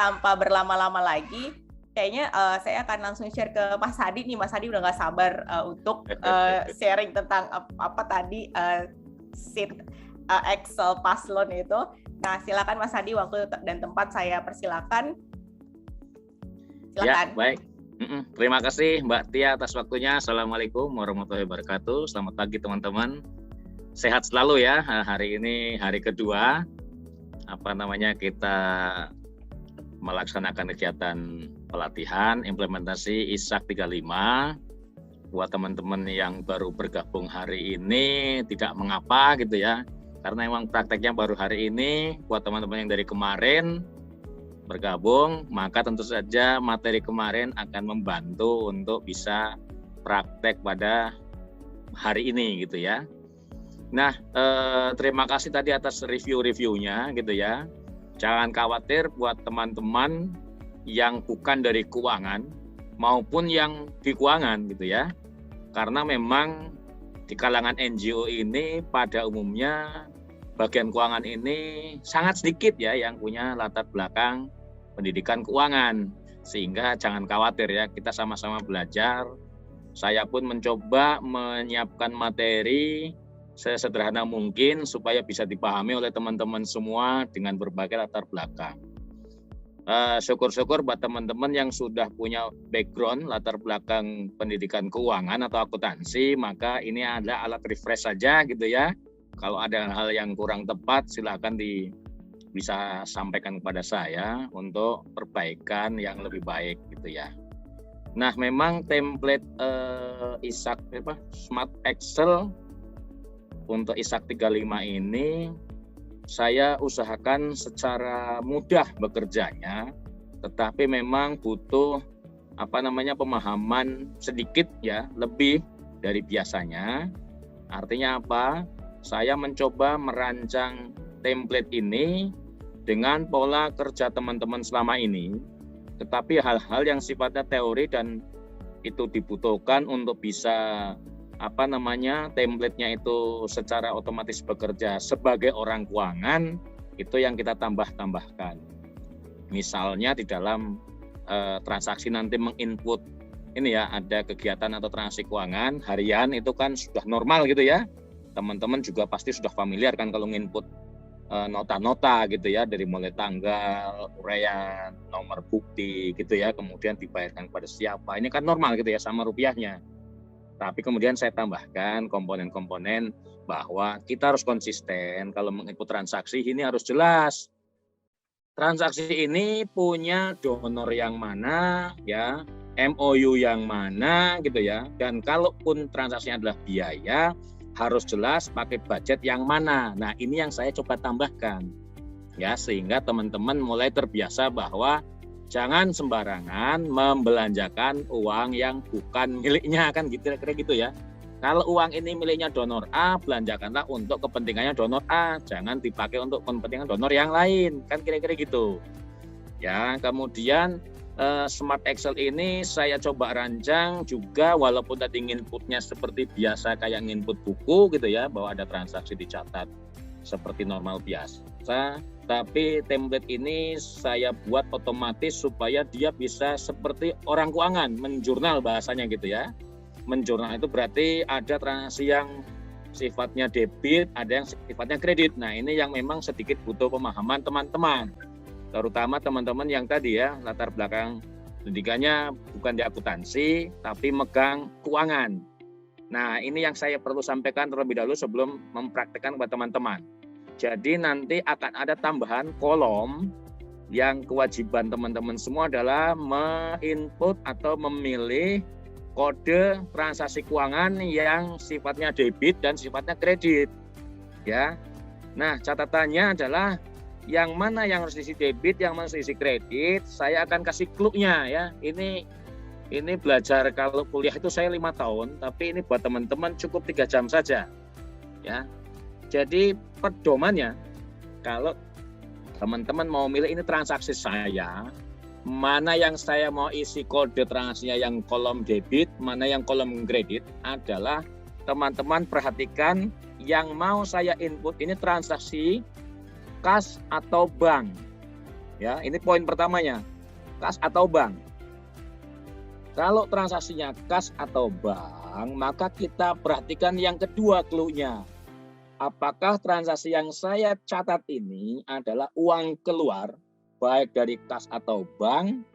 tanpa berlama-lama lagi, kayaknya saya akan langsung share ke Mas Hadi nih. Mas Hadi udah nggak sabar untuk sharing tentang apa tadi sheet Excel paslon itu. Nah, silakan Mas Hadi, waktu dan tempat saya persilakan. Silakan. Ya, baik. Terima kasih Mbak Tia atas waktunya. Assalamualaikum warahmatullahi wabarakatuh. Selamat pagi teman-teman. Sehat selalu ya. Hari ini hari kedua kita melaksanakan kegiatan pelatihan implementasi ISAK 35. Buat teman-teman yang baru bergabung hari ini tidak mengapa gitu ya. Karena memang prakteknya baru hari ini. Buat teman-teman yang dari kemarin bergabung, maka tentu saja materi kemarin akan membantu untuk bisa praktek pada hari ini gitu ya. Nah, terima kasih tadi atas review-reviewnya gitu ya. Jangan khawatir buat teman-teman yang bukan dari keuangan maupun yang di keuangan gitu ya. Karena memang di kalangan NGO ini pada umumnya bagian keuangan ini sangat sedikit ya yang punya latar belakang pendidikan keuangan, sehingga jangan khawatir ya, kita sama-sama belajar. Saya pun mencoba menyiapkan materi sesederhana mungkin supaya bisa dipahami oleh teman-teman semua dengan berbagai latar belakang. Syukur-syukur buat teman-teman yang sudah punya background latar belakang pendidikan keuangan atau akuntansi, maka ini ada alat refresh saja gitu ya. Kalau ada hal yang kurang tepat silakan bisa sampaikan kepada saya untuk perbaikan yang lebih baik gitu ya. Nah, memang template ISAK Smart Excel untuk ISAK 35 ini saya usahakan secara mudah bekerjanya, tetapi memang butuh pemahaman sedikit ya, lebih dari biasanya. Artinya apa? Saya mencoba merancang template ini dengan pola kerja teman-teman selama ini, tetapi hal-hal yang sifatnya teori dan itu dibutuhkan untuk bisa template-nya itu secara otomatis bekerja sebagai orang keuangan, itu yang kita tambahkan. Misalnya di dalam transaksi nanti menginput ini ya, ada kegiatan atau transaksi keuangan harian itu kan sudah normal gitu ya. Teman-teman juga pasti sudah familiar kan kalau nginput nota-nota gitu ya, dari mulai tanggal, uraian, nomor bukti gitu ya, kemudian dibayarkan kepada siapa. Ini kan normal gitu ya sama rupiahnya. Tapi kemudian saya tambahkan komponen-komponen bahwa kita harus konsisten kalau menginput transaksi ini harus jelas. Transaksi ini punya donor yang mana ya, MOU yang mana gitu ya, dan kalaupun transaksinya adalah biaya harus jelas pakai budget yang mana. Nah, ini yang saya coba tambahkan ya, sehingga teman-teman mulai terbiasa bahwa jangan sembarangan membelanjakan uang yang bukan miliknya, kan kira-kira gitu ya. Kalau uang ini miliknya donor A, belanjakanlah untuk kepentingannya donor A, jangan dipakai untuk kepentingan donor yang lain, kan kira-kira gitu. Ya, kemudian Smart Excel ini saya coba rancang juga, walaupun tadi inputnya seperti biasa kayak input buku gitu ya, bahwa ada transaksi dicatat seperti normal biasa, tapi template ini saya buat otomatis supaya dia bisa seperti orang keuangan, menjurnal bahasanya gitu ya. Menjurnal itu berarti ada transaksi yang sifatnya debit, ada yang sifatnya kredit. Nah, ini yang memang sedikit butuh pemahaman teman-teman, terutama teman-teman yang tadi ya latar belakang pendidikannya bukan di akuntansi tapi megang keuangan. Nah, ini yang saya perlu sampaikan terlebih dahulu sebelum mempraktikkan kepada teman-teman. Jadi nanti akan ada tambahan kolom yang kewajiban teman-teman semua adalah menginput atau memilih kode transaksi keuangan yang sifatnya debit dan sifatnya kredit. Ya. Nah, catatannya adalah yang mana yang harus diisi debit, yang mana harus diisi kredit, saya akan kasih clue-nya ya. Ini belajar kalau kuliah itu saya 5 tahun, tapi ini buat teman-teman cukup 3 jam saja. Ya. Jadi pedomannya, kalau teman-teman mau milih ini transaksi saya, mana yang saya mau isi kode transaksinya yang kolom debit, mana yang kolom kredit, adalah teman-teman perhatikan yang mau saya input ini transaksi kas atau bank. Ya, ini poin pertamanya. Kas atau bank. Kalau transaksinya kas atau bank, maka kita perhatikan yang kedua clue-nya. Apakah transaksi yang saya catat ini adalah uang keluar, baik dari kas atau bank,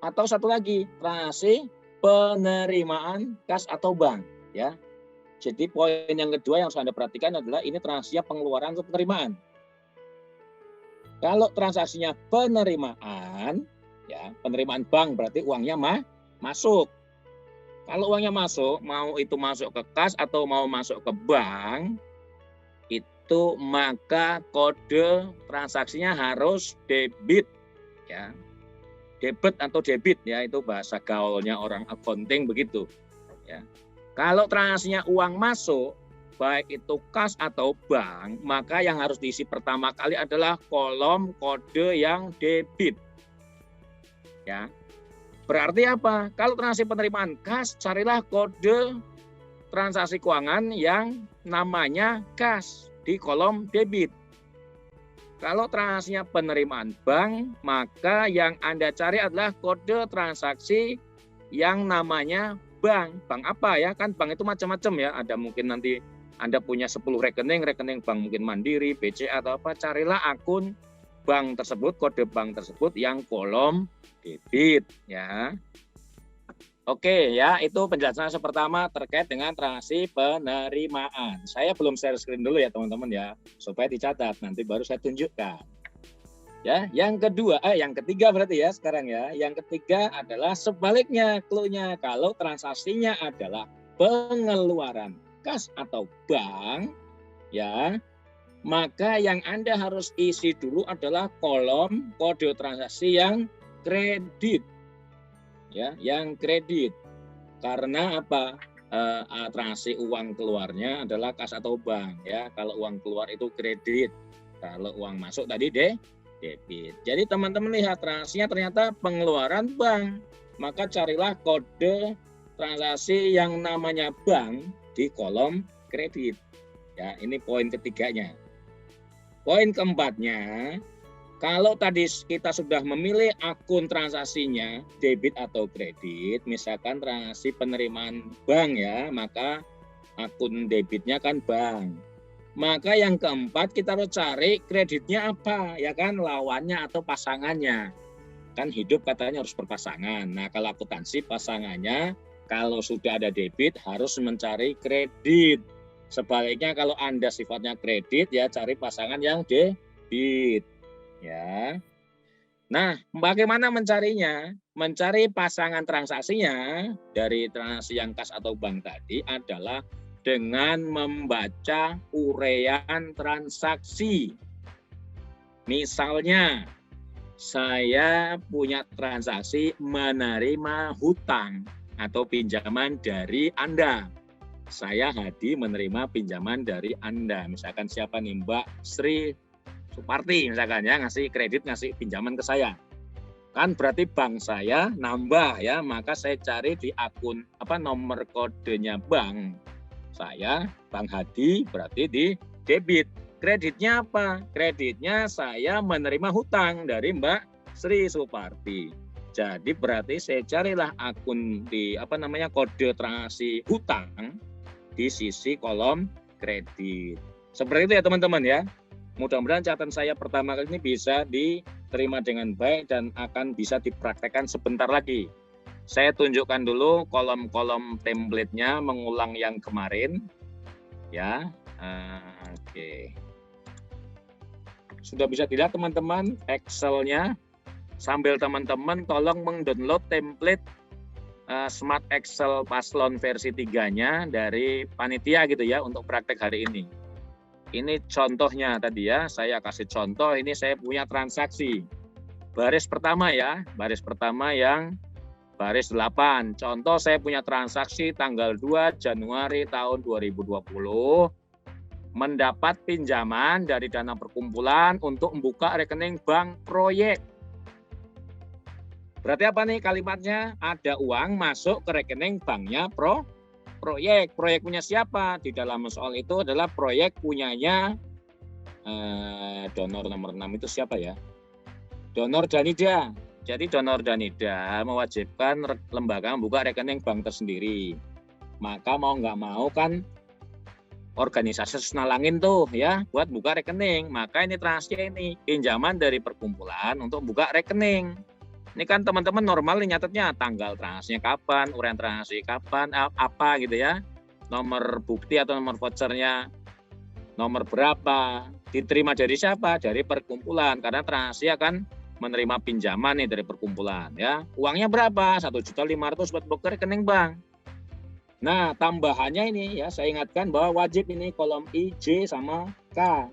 atau satu lagi, transaksi penerimaan kas atau bank. Ya. Jadi poin yang kedua yang harus Anda perhatikan adalah ini transaksinya pengeluaran atau penerimaan. Kalau transaksinya penerimaan, ya penerimaan bank berarti uangnya masuk. Kalau uangnya masuk, mau itu masuk ke kas atau mau masuk ke bank, itu maka kode transaksinya harus debit, ya. Debit atau debit, ya itu bahasa gaulnya orang accounting begitu. Ya. Kalau transaksinya uang masuk, baik itu kas atau bank, maka yang harus diisi pertama kali adalah kolom kode yang debit. Ya. Berarti apa? Kalau transaksi penerimaan kas, carilah kode transaksi keuangan yang namanya kas di kolom debit. Kalau transaksinya penerimaan bank, maka yang Anda cari adalah kode transaksi yang namanya bank. Bank apa ya? Kan bank itu macam-macam ya. Ada mungkin nanti Anda punya 10 rekening bank mungkin Mandiri, BCA atau apa. Carilah akun bank tersebut, kode bank tersebut yang kolom debit ya. Oke ya, itu penjelasan pertama terkait dengan transaksi penerimaan. Saya belum share screen dulu ya teman-teman ya, supaya dicatat nanti baru saya tunjukkan. Ya, yang ketiga berarti ya sekarang ya. Yang ketiga adalah sebaliknya clue-nya. Kalau transaksinya adalah pengeluaran kas atau bank ya, maka yang Anda harus isi dulu adalah kolom kode transaksi yang kredit. Ya, yang kredit. Karena apa? Transaksi uang keluarnya adalah kas atau bank ya. Kalau uang keluar itu kredit. Kalau uang masuk tadi debit. Jadi teman-teman lihat transaksinya ternyata pengeluaran bank. Maka carilah kode transaksi yang namanya bank di kolom kredit. Ya, ini poin ketiganya. Poin keempatnya, kalau tadi kita sudah memilih akun transaksinya debit atau kredit, misalkan transaksi penerimaan bank ya, maka akun debitnya kan bank. Maka yang keempat kita harus cari kreditnya apa, ya kan lawannya atau pasangannya. Kan hidup katanya harus berpasangan. Nah kalau akuntansi pasangannya kalau sudah ada debit harus mencari kredit. Sebaliknya kalau Anda sifatnya kredit ya cari pasangan yang debit. Ya. Nah, bagaimana mencarinya? Mencari pasangan transaksinya dari transaksi yang kas atau bank tadi adalah dengan membaca uraian transaksi. Misalnya, saya punya transaksi menerima hutang atau pinjaman dari Anda. Saya Hadi menerima pinjaman dari Anda. Misalkan siapa nih Mbak Sri Suparti misalkan ya ngasih kredit ngasih pinjaman ke saya, kan berarti bank saya nambah ya, maka saya cari di akun nomor kodenya bank saya Bang Hadi berarti di debit. Kreditnya apa? Kreditnya saya menerima hutang dari Mbak Sri Suparti. Jadi berarti saya carilah akun di kode transaksi hutang di sisi kolom kredit. Seperti itu ya teman-teman ya. Mudah-mudahan catatan saya pertama kali ini bisa diterima dengan baik dan akan bisa dipraktekkan sebentar lagi. Saya tunjukkan dulu kolom-kolom template-nya mengulang yang kemarin. Ya, oke. Sudah bisa dilihat teman-teman Excel-nya. Sambil teman-teman tolong meng-download template Smart Excel Paslon versi 3-nya dari panitia gitu ya untuk praktek hari ini. Ini contohnya tadi ya, saya kasih contoh, ini saya punya transaksi. Baris pertama ya, baris pertama yang baris 8. Contoh saya punya transaksi tanggal 2 Januari tahun 2020, mendapat pinjaman dari dana perkumpulan untuk membuka rekening bank proyek. Berarti apa nih kalimatnya? Ada uang masuk ke rekening banknya proyek. Proyek punya siapa? Di dalam soal itu adalah proyek punyanya donor nomor 6 itu siapa ya? donor Danida. Jadi donor Danida mewajibkan lembaga membuka rekening bank tersendiri. Maka mau nggak mau kan organisasi nalangin tuh ya buat buka rekening. Maka ini transaksi ini pinjaman dari perkumpulan untuk buka rekening. Ini kan teman-teman normal nyatetnya tanggal transaksinya kapan, uraian transaksi kapan, apa gitu ya. Nomor bukti atau nomor vouchernya nomor berapa, diterima dari siapa? Dari perkumpulan, karena transaksi akan menerima pinjaman nih dari perkumpulan ya. Uangnya berapa? 1.500.000 buat buka rekening bank. Nah, tambahannya ini ya, saya ingatkan bahwa wajib ini kolom I, J sama K.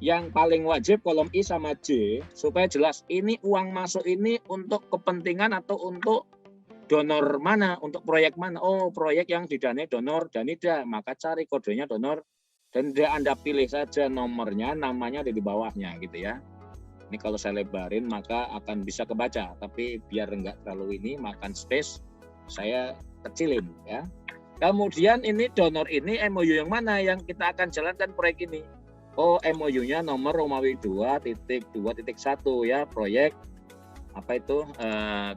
Yang paling wajib kolom I sama J supaya jelas ini uang masuk ini untuk kepentingan atau untuk donor mana, untuk proyek mana. Oh, proyek yang didanai donor Danida, maka cari kodenya donor dan Anda pilih saja nomornya, namanya ada di bawahnya gitu ya. Ini kalau saya lebarin maka akan bisa kebaca, tapi biar enggak terlalu ini makan space, saya kecilin ya. Kemudian ini donor ini MOU yang mana yang kita akan jalankan proyek ini. Oh, MOU-nya nomor Romawi 2.2.1 ya, proyek apa itu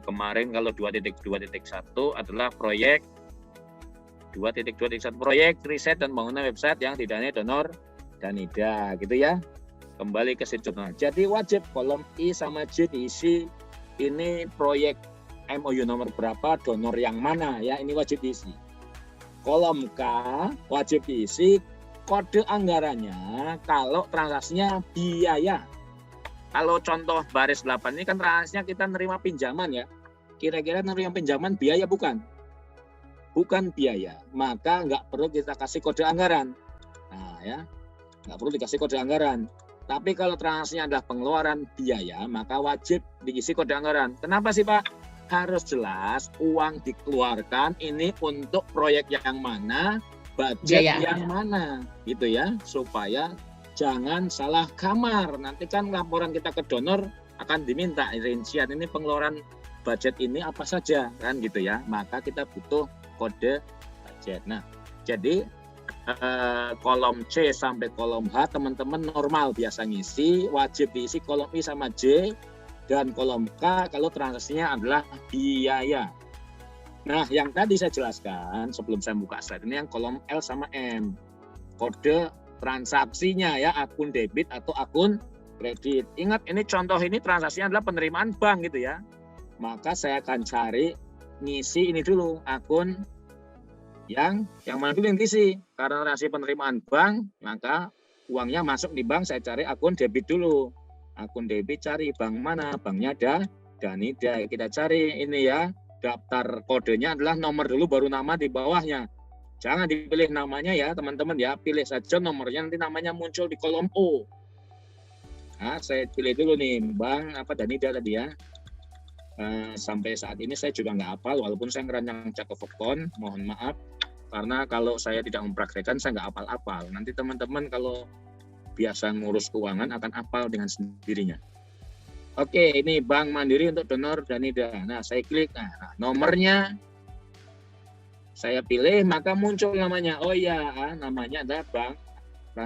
kemarin kalau 2.2.1 adalah proyek 2.2.1 proyek riset dan bangunan website yang didanai donor Danida gitu ya. Kembali ke jurnal. Jadi wajib kolom I sama J diisi ini proyek MOU nomor berapa, donor yang mana ya, ini wajib diisi. Kolom K wajib diisi kode anggarannya kalau transaksinya biaya. Kalau contoh baris 8 ini kan transaksinya kita nerima pinjaman ya. Kira-kira nerima pinjaman biaya bukan? Bukan biaya, maka nggak perlu kita kasih kode anggaran. Nah ya, nggak perlu dikasih kode anggaran. Tapi kalau transaksinya adalah pengeluaran biaya, maka wajib diisi kode anggaran. Kenapa sih Pak? Harus jelas uang dikeluarkan ini untuk proyek yang mana, budget yang mana, gitu ya, supaya jangan salah kamar. Nanti kan laporan kita ke donor akan diminta rincian ini pengeluaran budget ini apa saja, kan gitu ya. Maka kita butuh kode budget. Nah, jadi kolom C sampai kolom H teman-teman normal biasa ngisi, wajib diisi kolom I sama J, dan kolom K kalau transaksinya adalah biaya. Nah, yang tadi saya jelaskan sebelum saya buka slide ini yang kolom L sama M, kode transaksinya ya, akun debit atau akun kredit. Ingat ini contoh ini transaksinya adalah penerimaan bank gitu ya. Maka saya akan cari ngisi ini dulu akun yang mana dulu yang diisi. Karena transaksi penerimaan bank, maka uangnya masuk di bank, saya cari akun debit dulu. Akun debit cari bank mana? Banknya ada Danida. Kita cari ini ya, daftar kodenya adalah nomor dulu baru nama di bawahnya. Jangan dipilih namanya ya teman-teman ya, pilih saja nomornya, nanti namanya muncul di kolom O. Nah, saya pilih dulu nih bank apa Danida tadi ya. Sampai saat ini saya juga nggak hafal, walaupun saya ngerancang cek phone, mohon maaf karena kalau saya tidak mempraktekkan saya nggak hafal-hafal. Nanti teman-teman kalau biasa ngurus keuangan akan hafal dengan sendirinya. Oke, ini Bank Mandiri untuk donor Danida. Nah, saya klik, nah nomornya saya pilih, maka muncul namanya. Oh ya, namanya adalah bank,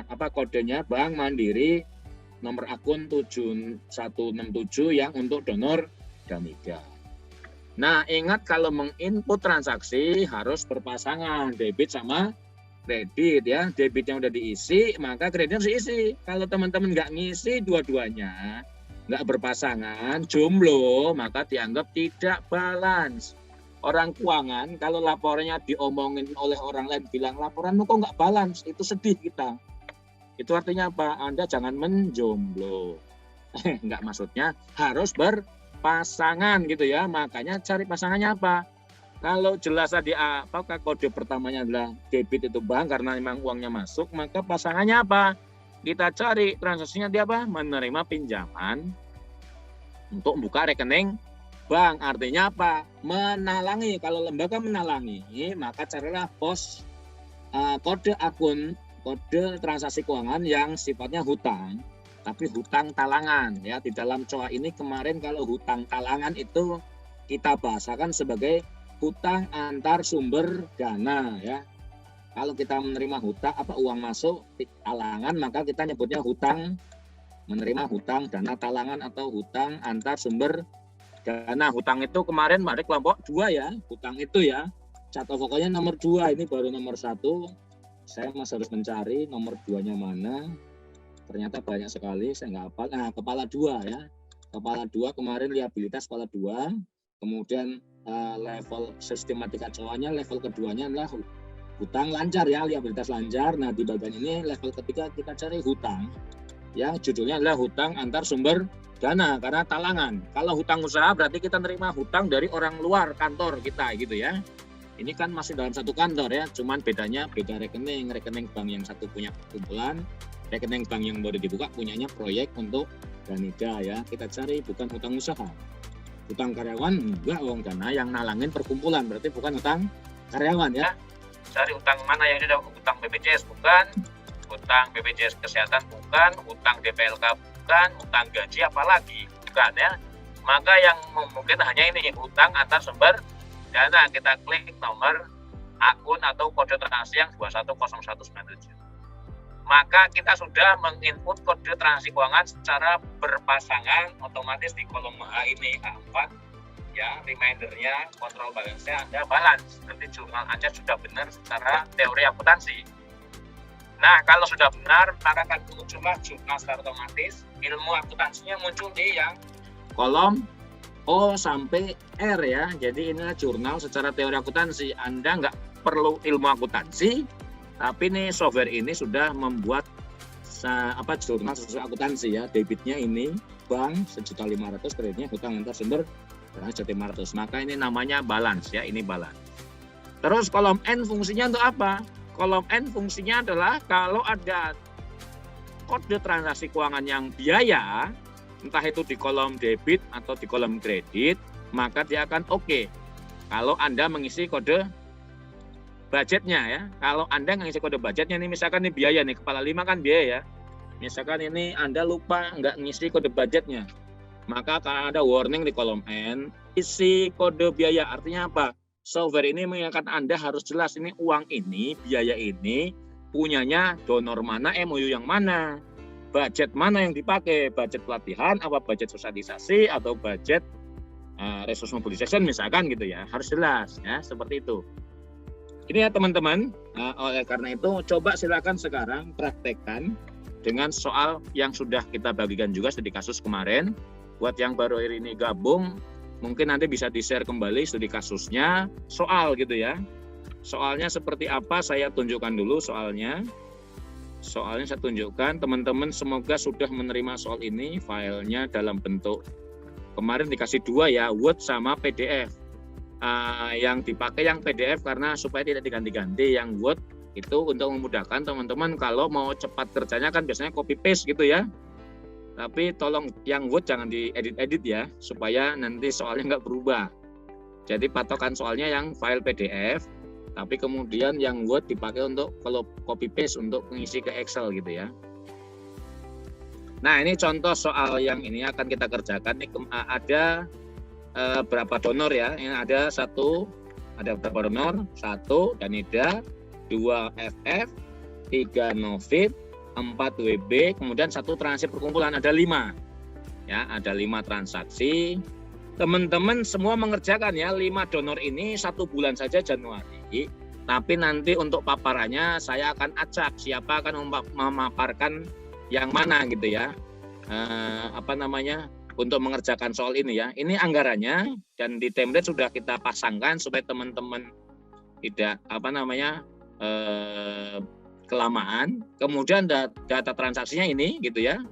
apa kodenya Bank Mandiri, nomor akun 7167 yang untuk donor Danida. Nah, ingat kalau menginput transaksi harus berpasangan debit sama kredit ya. Debitnya udah diisi, maka kreditnya harus diisi. Kalau teman-teman nggak ngisi dua-duanya, nggak berpasangan, jomblo, maka dianggap tidak balance. Orang keuangan kalau laporannya diomongin oleh orang lain bilang laporanmu kok nggak balance, itu sedih kita. Itu artinya apa? Anda jangan menjomblo. Nggak, maksudnya harus berpasangan gitu ya. Makanya cari pasangannya apa? Kalau jelas tadi apakah kode pertamanya adalah debit itu bank karena memang uangnya masuk, maka pasangannya apa? Kita cari transaksinya dia apa? Menerima pinjaman untuk buka rekening bank. Artinya apa? Menalangi. Kalau lembaga menalangi, maka carilah pos kode akun, kode transaksi keuangan yang sifatnya hutang, tapi hutang talangan ya. Di dalam COA ini kemarin kalau hutang talangan itu kita bahasakan sebagai hutang antar sumber dana ya. Kalau kita menerima hutang apa uang masuk talangan, maka kita nyebutnya hutang menerima hutang dana talangan atau hutang antar sumber dana. Hutang itu kemarin mari kelompok 2 ya, hutang itu ya. Cat pokoknya nomor 2, ini baru nomor 1. Saya masih harus mencari nomor 2-nya mana. Ternyata banyak sekali, saya nggak hafal. Nah, kepala 2 ya. Kepala 2 kemarin liabilitas kepala 2. Kemudian level sistematika cowoknya, level keduanya adalah hutang lancar ya, liabilitas lancar. Nah, di bagian ini level ketiga kita cari hutang. Yang judulnya adalah hutang antar sumber dana karena talangan. Kalau hutang usaha berarti kita nerima hutang dari orang luar kantor kita gitu ya. Ini kan masih dalam satu kantor ya, cuman bedanya beda rekening. Rekening bank yang satu punya kumpulan, rekening bank yang baru dibuka punyanya proyek untuk Danida ya. Kita cari bukan hutang usaha. Hutang karyawan enggak, wong dana yang nalangin perkumpulan, berarti bukan hutang karyawan ya. Cari hutang mana yang sudah hutang BPJS bukan, hutang BPJS kesehatan bukan, hutang DPLK bukan, hutang gaji apalagi bukan ya. Maka yang mungkin hanya ini hutang antar sumber dana. Kita klik nomor akun atau kode transaksi yang 210197. Maka kita sudah menginput kode transaksi keuangan secara berpasangan otomatis di kolom A ini A4 ya, remindernya, kontrol balance-nya Anda balance. Berarti jurnal Anda sudah benar secara teori akuntansi. Nah, kalau sudah benar, maka akan muncullah jurnal secara otomatis. Ilmu akuntansinya muncul di yang kolom O sampai R ya. Jadi inilah jurnal secara teori akuntansi. Anda nggak perlu ilmu akuntansi, tapi nih software ini sudah membuat jurnal sesuai akuntansi ya. Debitnya ini bank 1.500.000, kreditnya hutang antar sumber 1.500.000. Maka ini namanya balance ya, ini balance. Terus kolom N fungsinya untuk apa? Kolom N fungsinya adalah kalau ada kode transaksi keuangan yang biaya, entah itu di kolom debit atau di kolom kredit, maka dia akan oke. Kalau Anda mengisi kode budgetnya ya. Kalau Anda mengisi kode budgetnya ini, misalkan ini biaya nih, kepala 5 kan biaya ya. Misalkan ini Anda lupa nggak ngisi kode budgetnya, maka akan ada warning di kolom N, isi kode biaya. Artinya apa? Software ini mengingatkan Anda harus jelas ini uang ini, biaya ini punyanya donor mana, MOU yang mana, budget mana yang dipakai, budget pelatihan, apa budget sosialisasi, atau budget resource mobilization misalkan gitu ya, harus jelas ya, seperti itu. Ini ya teman-teman, oleh karena itu coba silakan sekarang praktekkan dengan soal yang sudah kita bagikan juga studi kasus kemarin. Buat yang baru ini gabung, mungkin nanti bisa di-share kembali studi kasusnya, soal gitu ya. Soalnya seperti apa saya tunjukkan dulu soalnya. Soalnya saya tunjukkan, teman-teman semoga sudah menerima soal ini, filenya dalam bentuk, kemarin dikasih 2 ya, Word sama PDF. Yang dipakai yang PDF karena supaya tidak diganti-ganti, yang Word itu untuk memudahkan teman-teman kalau mau cepat kerjanya kan biasanya copy paste gitu ya. Tapi tolong yang Word jangan diedit-edit ya, supaya nanti soalnya nggak berubah. Jadi patokan soalnya yang file PDF, tapi kemudian yang Word dipakai untuk kalau copy paste untuk mengisi ke Excel gitu ya. Nah ini contoh soal yang ini akan kita kerjakan. Ini ada berapa donor ya? Ini ada berapa donor? 1 Danida, 2 FF, 3 Novit, 4 WB, kemudian 1 transaksi perkumpulan, ada 5 ya, ada 5 transaksi. Teman-teman semua mengerjakan ya 5 donor ini 1 bulan saja Januari, tapi nanti untuk paparannya saya akan acak siapa akan memaparkan yang mana gitu ya, untuk mengerjakan soal ini ya. Ini anggarannya dan di template sudah kita pasangkan supaya teman-teman tidak kelamaan. Kemudian data transaksinya ini gitu ya.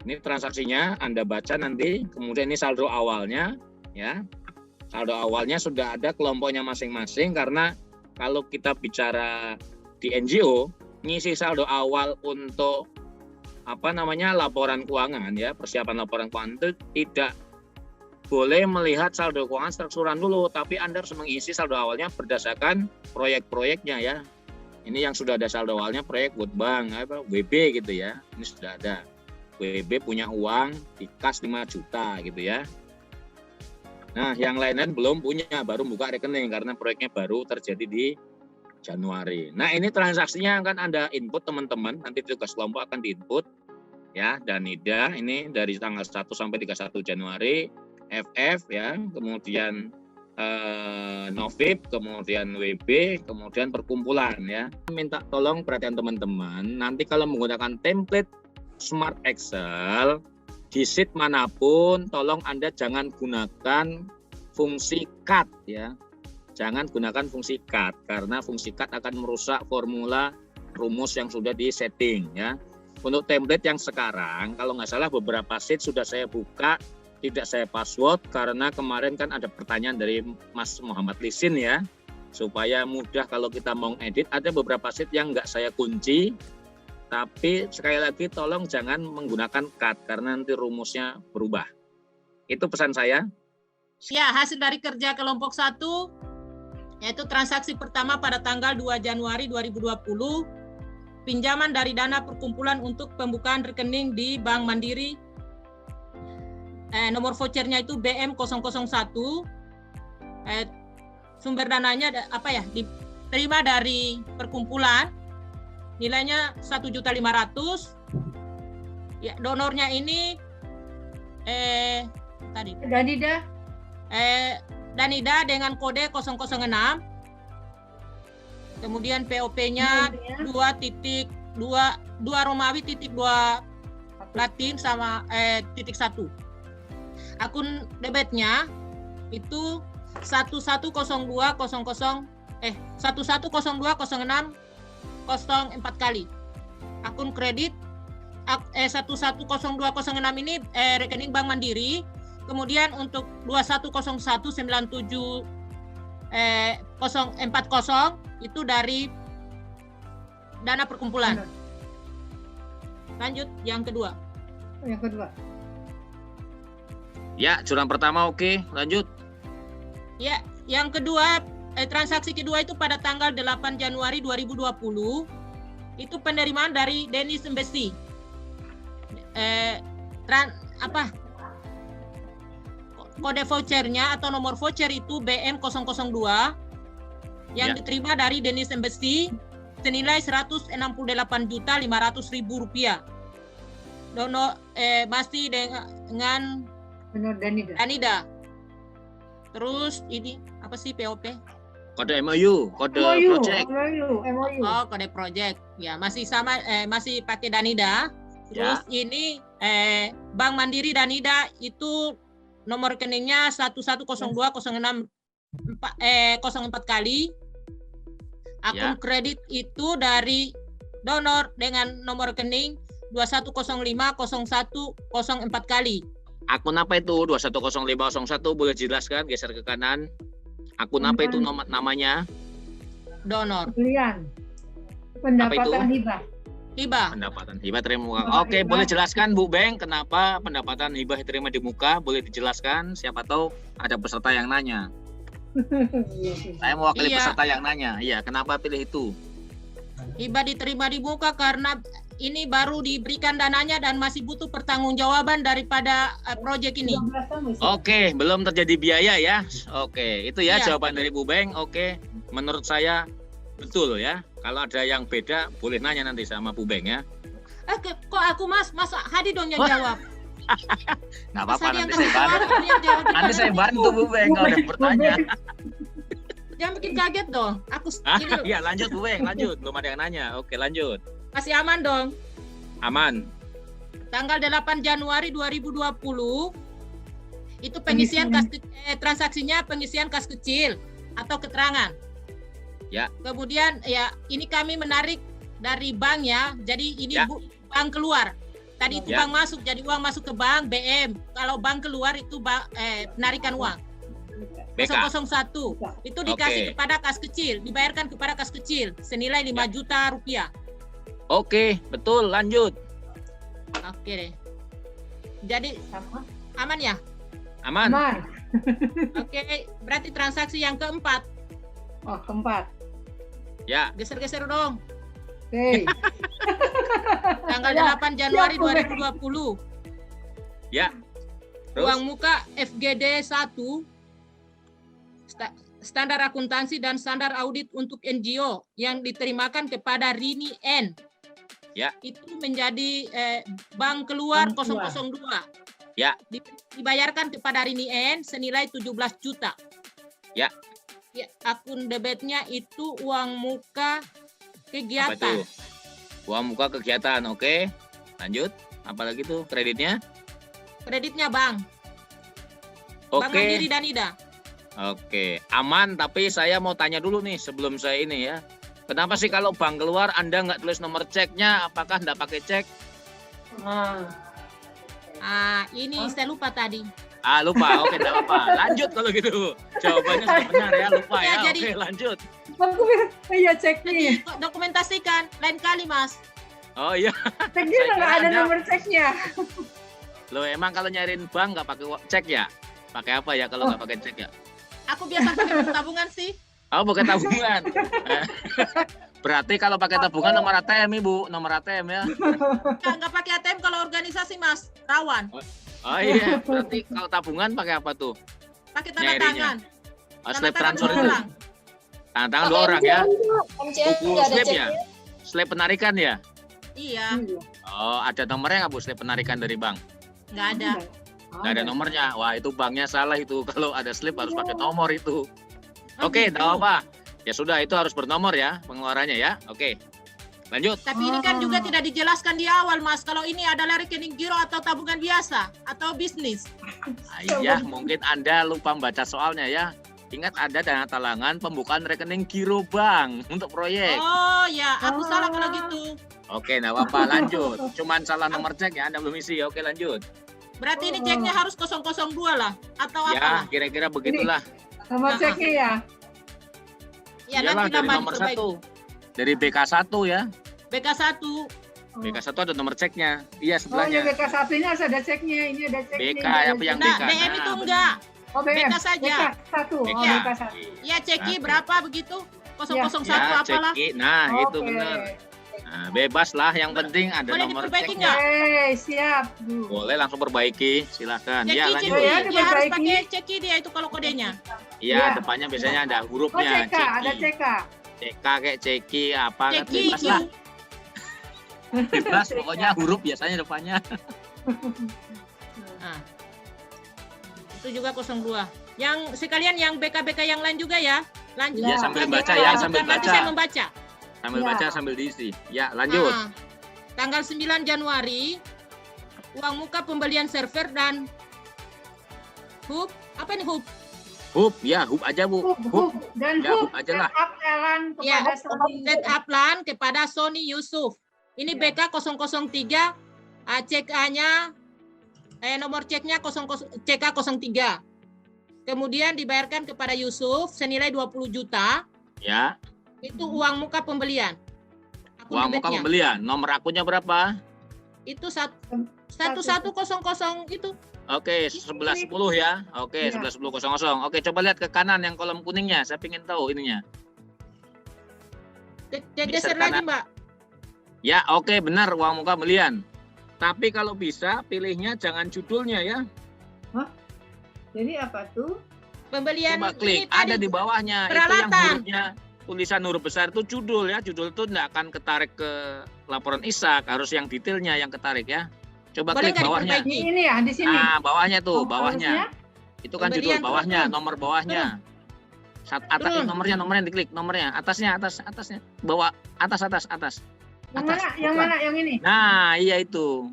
Ini transaksinya Anda baca nanti. Kemudian ini saldo awalnya ya. Saldo awalnya sudah ada kelompoknya masing-masing, karena kalau kita bicara di NGO, ngisi saldo awal untuk laporan keuangan ya, persiapan laporan keuangan itu tidak boleh melihat saldo keuangan strukturan dulu, tapi Anda harus mengisi saldo awalnya berdasarkan proyek-proyeknya ya. Ini yang sudah ada saldo awalnya proyek World Bank, WB gitu ya. Ini sudah ada. WB punya uang di kas 5 juta gitu ya. Nah, yang lain-lain belum punya, baru buka rekening karena proyeknya baru terjadi di Januari. Nah, ini transaksinya akan Anda input teman-teman, nanti tugas kelompok akan diinput. ya, Danida ini dari tanggal 1 sampai 31 Januari, FF ya, kemudian Novib, kemudian WB, kemudian perkumpulan ya. Minta tolong perhatian teman-teman, nanti kalau menggunakan template Smart Excel di sheet manapun, tolong Anda jangan gunakan fungsi cut ya. Jangan gunakan fungsi cut karena fungsi cut akan merusak formula rumus yang sudah di-setting ya. Untuk template yang sekarang, kalau nggak salah beberapa sheet sudah saya buka, tidak saya password karena kemarin kan ada pertanyaan dari Mas Muhammad Lisin ya, supaya mudah kalau kita mau edit. Ada beberapa sheet yang nggak saya kunci, tapi sekali lagi tolong jangan menggunakan cut karena nanti rumusnya berubah. Itu pesan saya. Ya, hasil dari kerja kelompok 1 yaitu transaksi pertama pada tanggal 2 Januari 2020, pinjaman dari dana perkumpulan untuk pembukaan rekening di Bank Mandiri. Nomor vouchernya itu BM001. Sumber dananya diterima dari perkumpulan, nilainya 1.500.000. Ya, donornya ini Danida dengan kode 006. Kemudian POP-nya 2.2 Romawi .2 Latin sama .1. Akun debitnya itu 11020604 kali. Akun kredit 110206 ini rekening Bank Mandiri. Kemudian untuk 2197040 itu dari dana perkumpulan. Lanjut yang kedua. Ya, jurnal pertama oke, lanjut. Ya, yang kedua, transaksi kedua itu pada tanggal 8 Januari 2020, itu penerimaan dari Dennis Embassi. Kode vouchernya atau nomor voucher itu BM002 yang diterima dari Dennis Embassi senilai Rp168.500.000. Donor masih dengan Donor Danida. Terus ini apa sih POP? Kode MOU, kode project. MOU. Oh, kode project. Ya, masih sama masih pakai Danida. Terus ini Bank Mandiri Danida itu nomor rekeningnya 11020604 kali. Akun kredit itu dari donor dengan nomor rekening 21050104 kali. Akun apa itu 210501, boleh jelaskan, geser ke kanan. Akun apa itu namanya? Donor. Pembelian. Pendapatan hibah. Pendapatan hibah terima muka. Oke, boleh jelaskan Bu Beng kenapa pendapatan hibah terima di muka? Boleh dijelaskan, siapa tahu ada peserta yang nanya. Saya mewakili peserta yang nanya. Iya, kenapa pilih itu? Hibah diterima di muka karena ini baru diberikan dananya dan masih butuh pertanggungjawaban daripada proyek ini. Oke, belum terjadi biaya ya. Oke, itu ya jawaban dari Bu Beng. Oke, menurut saya betul ya. Kalau ada yang beda boleh nanya nanti sama Bu Beng ya. Kok aku Mas Hadi dong yang jawab. Nggak apa-apa, nanti saya bantu. Nanti saya bantu Bu Beng kalau ada bertanya. Jangan bikin kaget dong. Iya, lanjut Bu Beng, lanjut. Belum ada yang nanya. Oke, lanjut. Masih aman dong? Aman. Tanggal 8 Januari 2020 itu pengisian transaksinya pengisian kas kecil atau keterangan. Ya. Kemudian ya ini kami menarik dari bank ya. Jadi ini bank keluar. Tadi itu bank masuk, jadi uang masuk ke bank BM. Kalau bank keluar itu penarikan uang. BK. 001 itu dikasih kepada kas kecil, dibayarkan kepada kas kecil senilai 5 juta rupiah. Oke, betul, lanjut. Oke deh. Jadi aman ya? Aman. Oke, berarti transaksi yang keempat. Oh, keempat. Ya. Geser-geser dong. Oke. Tanggal 8 Januari 2020. Ya. Terus? Uang muka FGD 1 standar akuntansi dan standar audit untuk NGO yang diterimakan kepada Rini N. Ya. Itu menjadi bank keluar Bank keluar. 002. Ya. Dibayarkan kepada Rini N senilai 17 juta. Ya. Ya, akun debitnya itu uang muka Apa kegiatan. itu? Uang muka kegiatan, oke. Lanjut. Apalagi tuh kreditnya? Kreditnya bank. Bank Oke. Mandiri dan Ida. Oke, aman. Tapi saya mau tanya dulu nih sebelum saya ini ya. Kenapa sih kalau bank keluar Anda nggak tulis nomor ceknya? Apakah nggak pakai cek? Ini saya lupa tadi. Lupa. Oke, nggak apa-apa. Lanjut kalau gitu. Jawabannya sudah benar ya. Lupa Ya, ya. jadi- Oke, lanjut. Aku iya cek Jadi nih. dokumentasikan lain kali, Mas. Oh iya. Cek dia Saya nggak kira ada Anda- nomor ceknya. Loh, emang kalau nyariin bank nggak pakai cek ya? Pakai apa ya kalau nggak pakai cek ya? Aku biasa pakai buku tabungan sih. Oh, pakai tabungan. Berarti kalau pakai tabungan nomor ATM, Ibu. Nomor ATM ya. Nggak pakai ATM kalau organisasi, Mas. Rawan. Oh iya, berarti kalau tabungan pakai apa tuh? Pakai tanda Nyarinya. tangan. Slip Tanda tangan transfer dua itu. orang. Tangan dua orang ya. MCN Buku nggak ada slip ya. ceknya. Slip penarikan ya. Iya, Oh, ada nomornya nggak Bu slip penarikan dari bank? nggak ada. Nggak ada nomornya. Wah, itu banknya salah itu. Kalau ada slip harus pakai nomor itu. Oh, Oke, gitu. tahu apa? Ya sudah, itu harus bernomor ya pengeluarannya ya. Oke. Lanjut. Tapi ini kan juga tidak dijelaskan di awal, Mas. Kalau ini adalah rekening giro atau tabungan biasa atau bisnis. Iya, mungkin Anda lupa membaca soalnya ya. Ingat ada dana talangan pembukaan rekening giro bank untuk proyek. Oh ya, aku salah kalau gitu. Oke, nggak apa-apa, lanjut. Cuman salah nomor cek ya, Anda belum isi. Oke, lanjut. Berarti ini ceknya harus 002 lah atau Ya, apa? kira-kira begitulah. Nomor ceknya ya. Ya, Iyalah, nanti dari nama nomor diperbaiki. 1. Dari BK1 ya. BK1. BK1 ada nomor ceknya. Iya, Oh, ini sebelahnya. BK1 ini harus ada ceknya. Ini ada ceknya. BK, ini ada apa yang ceknya. Nah, BK? BM itu Nah, enggak. Oh, BM. BK saja. BK1. Oh, BK. BK1. Ya, ceki Satu. berapa begitu? 001 Ya, apalah. ceki. Nah, itu Oke. benar. Nah, bebas lah, yang penting ada Boleh nomor diperbaiki ceknya. nggak? Oke, siap. Bu. Boleh langsung perbaiki, silakan. Ceki, Ya, ceki. lanjut. Ya, Dia harus diperbaiki. pakai ceki dia itu kalau kodenya. Iya, Ya. depannya biasanya ada Oh, hurufnya. CK, ada CK. CK kayak ceki apa kan Ceki, bebas lah. Q. Bebas pokoknya huruf biasanya depannya. Nah. Itu juga 02. Yang sekalian yang BK-BK yang lain juga ya. Lanjut. Ya, Ya, sambil Lanjut. baca ya, Lanjutkan, sambil nanti baca. saya membaca. Sambil Ya. baca sambil diisi. Ya, lanjut. Nah, tanggal 9 Januari uang muka pembelian server dan hub. Apa ini hub? Hub, ya hub aja Bu. Hub, Hub. dan Ya, hub hub aja lah. setup Elan Ya, kepada Sony. Set up plan kepada Sony Yusuf. Ini Ya. BK 003, CK-nya nomor ceknya CK 03. Kemudian dibayarkan kepada Yusuf senilai 20 juta. Ya, Itu uang muka pembelian. Akun uang muka debitnya. pembelian. Nomor akunnya berapa? Itu 1100 itu. Oke, 1110 ya. Oke, Ya. 111000. Oke, coba lihat ke kanan yang kolom kuningnya. Saya ingin tahu ininya. Geser kanan. lagi, Mbak. Ya, oke, benar uang muka pembelian. Tapi kalau bisa pilihnya jangan judulnya ya. Jadi apa tuh? Pembelian Coba klik, ini tadi ada di bawahnya. Itu yang peralatan. hurufnya tulisan huruf besar itu judul ya. Judul itu tidak akan ketarik ke laporan ISAK, harus yang detailnya yang ketarik ya. Coba Boleh klik nggak bawahnya. diperbaiki? Ini ya, di sini. Nah, bawahnya tuh, Oh, bawahnya. harusnya? Itu kan judul Pembelian, bawahnya, turun. nomor bawahnya. Atas Turun. nomornya diklik, nomornya, atasnya, atasnya. Bawah, atas. Yang Atas, mana? Yang bukan. mana? Yang ini? Nah, iya itu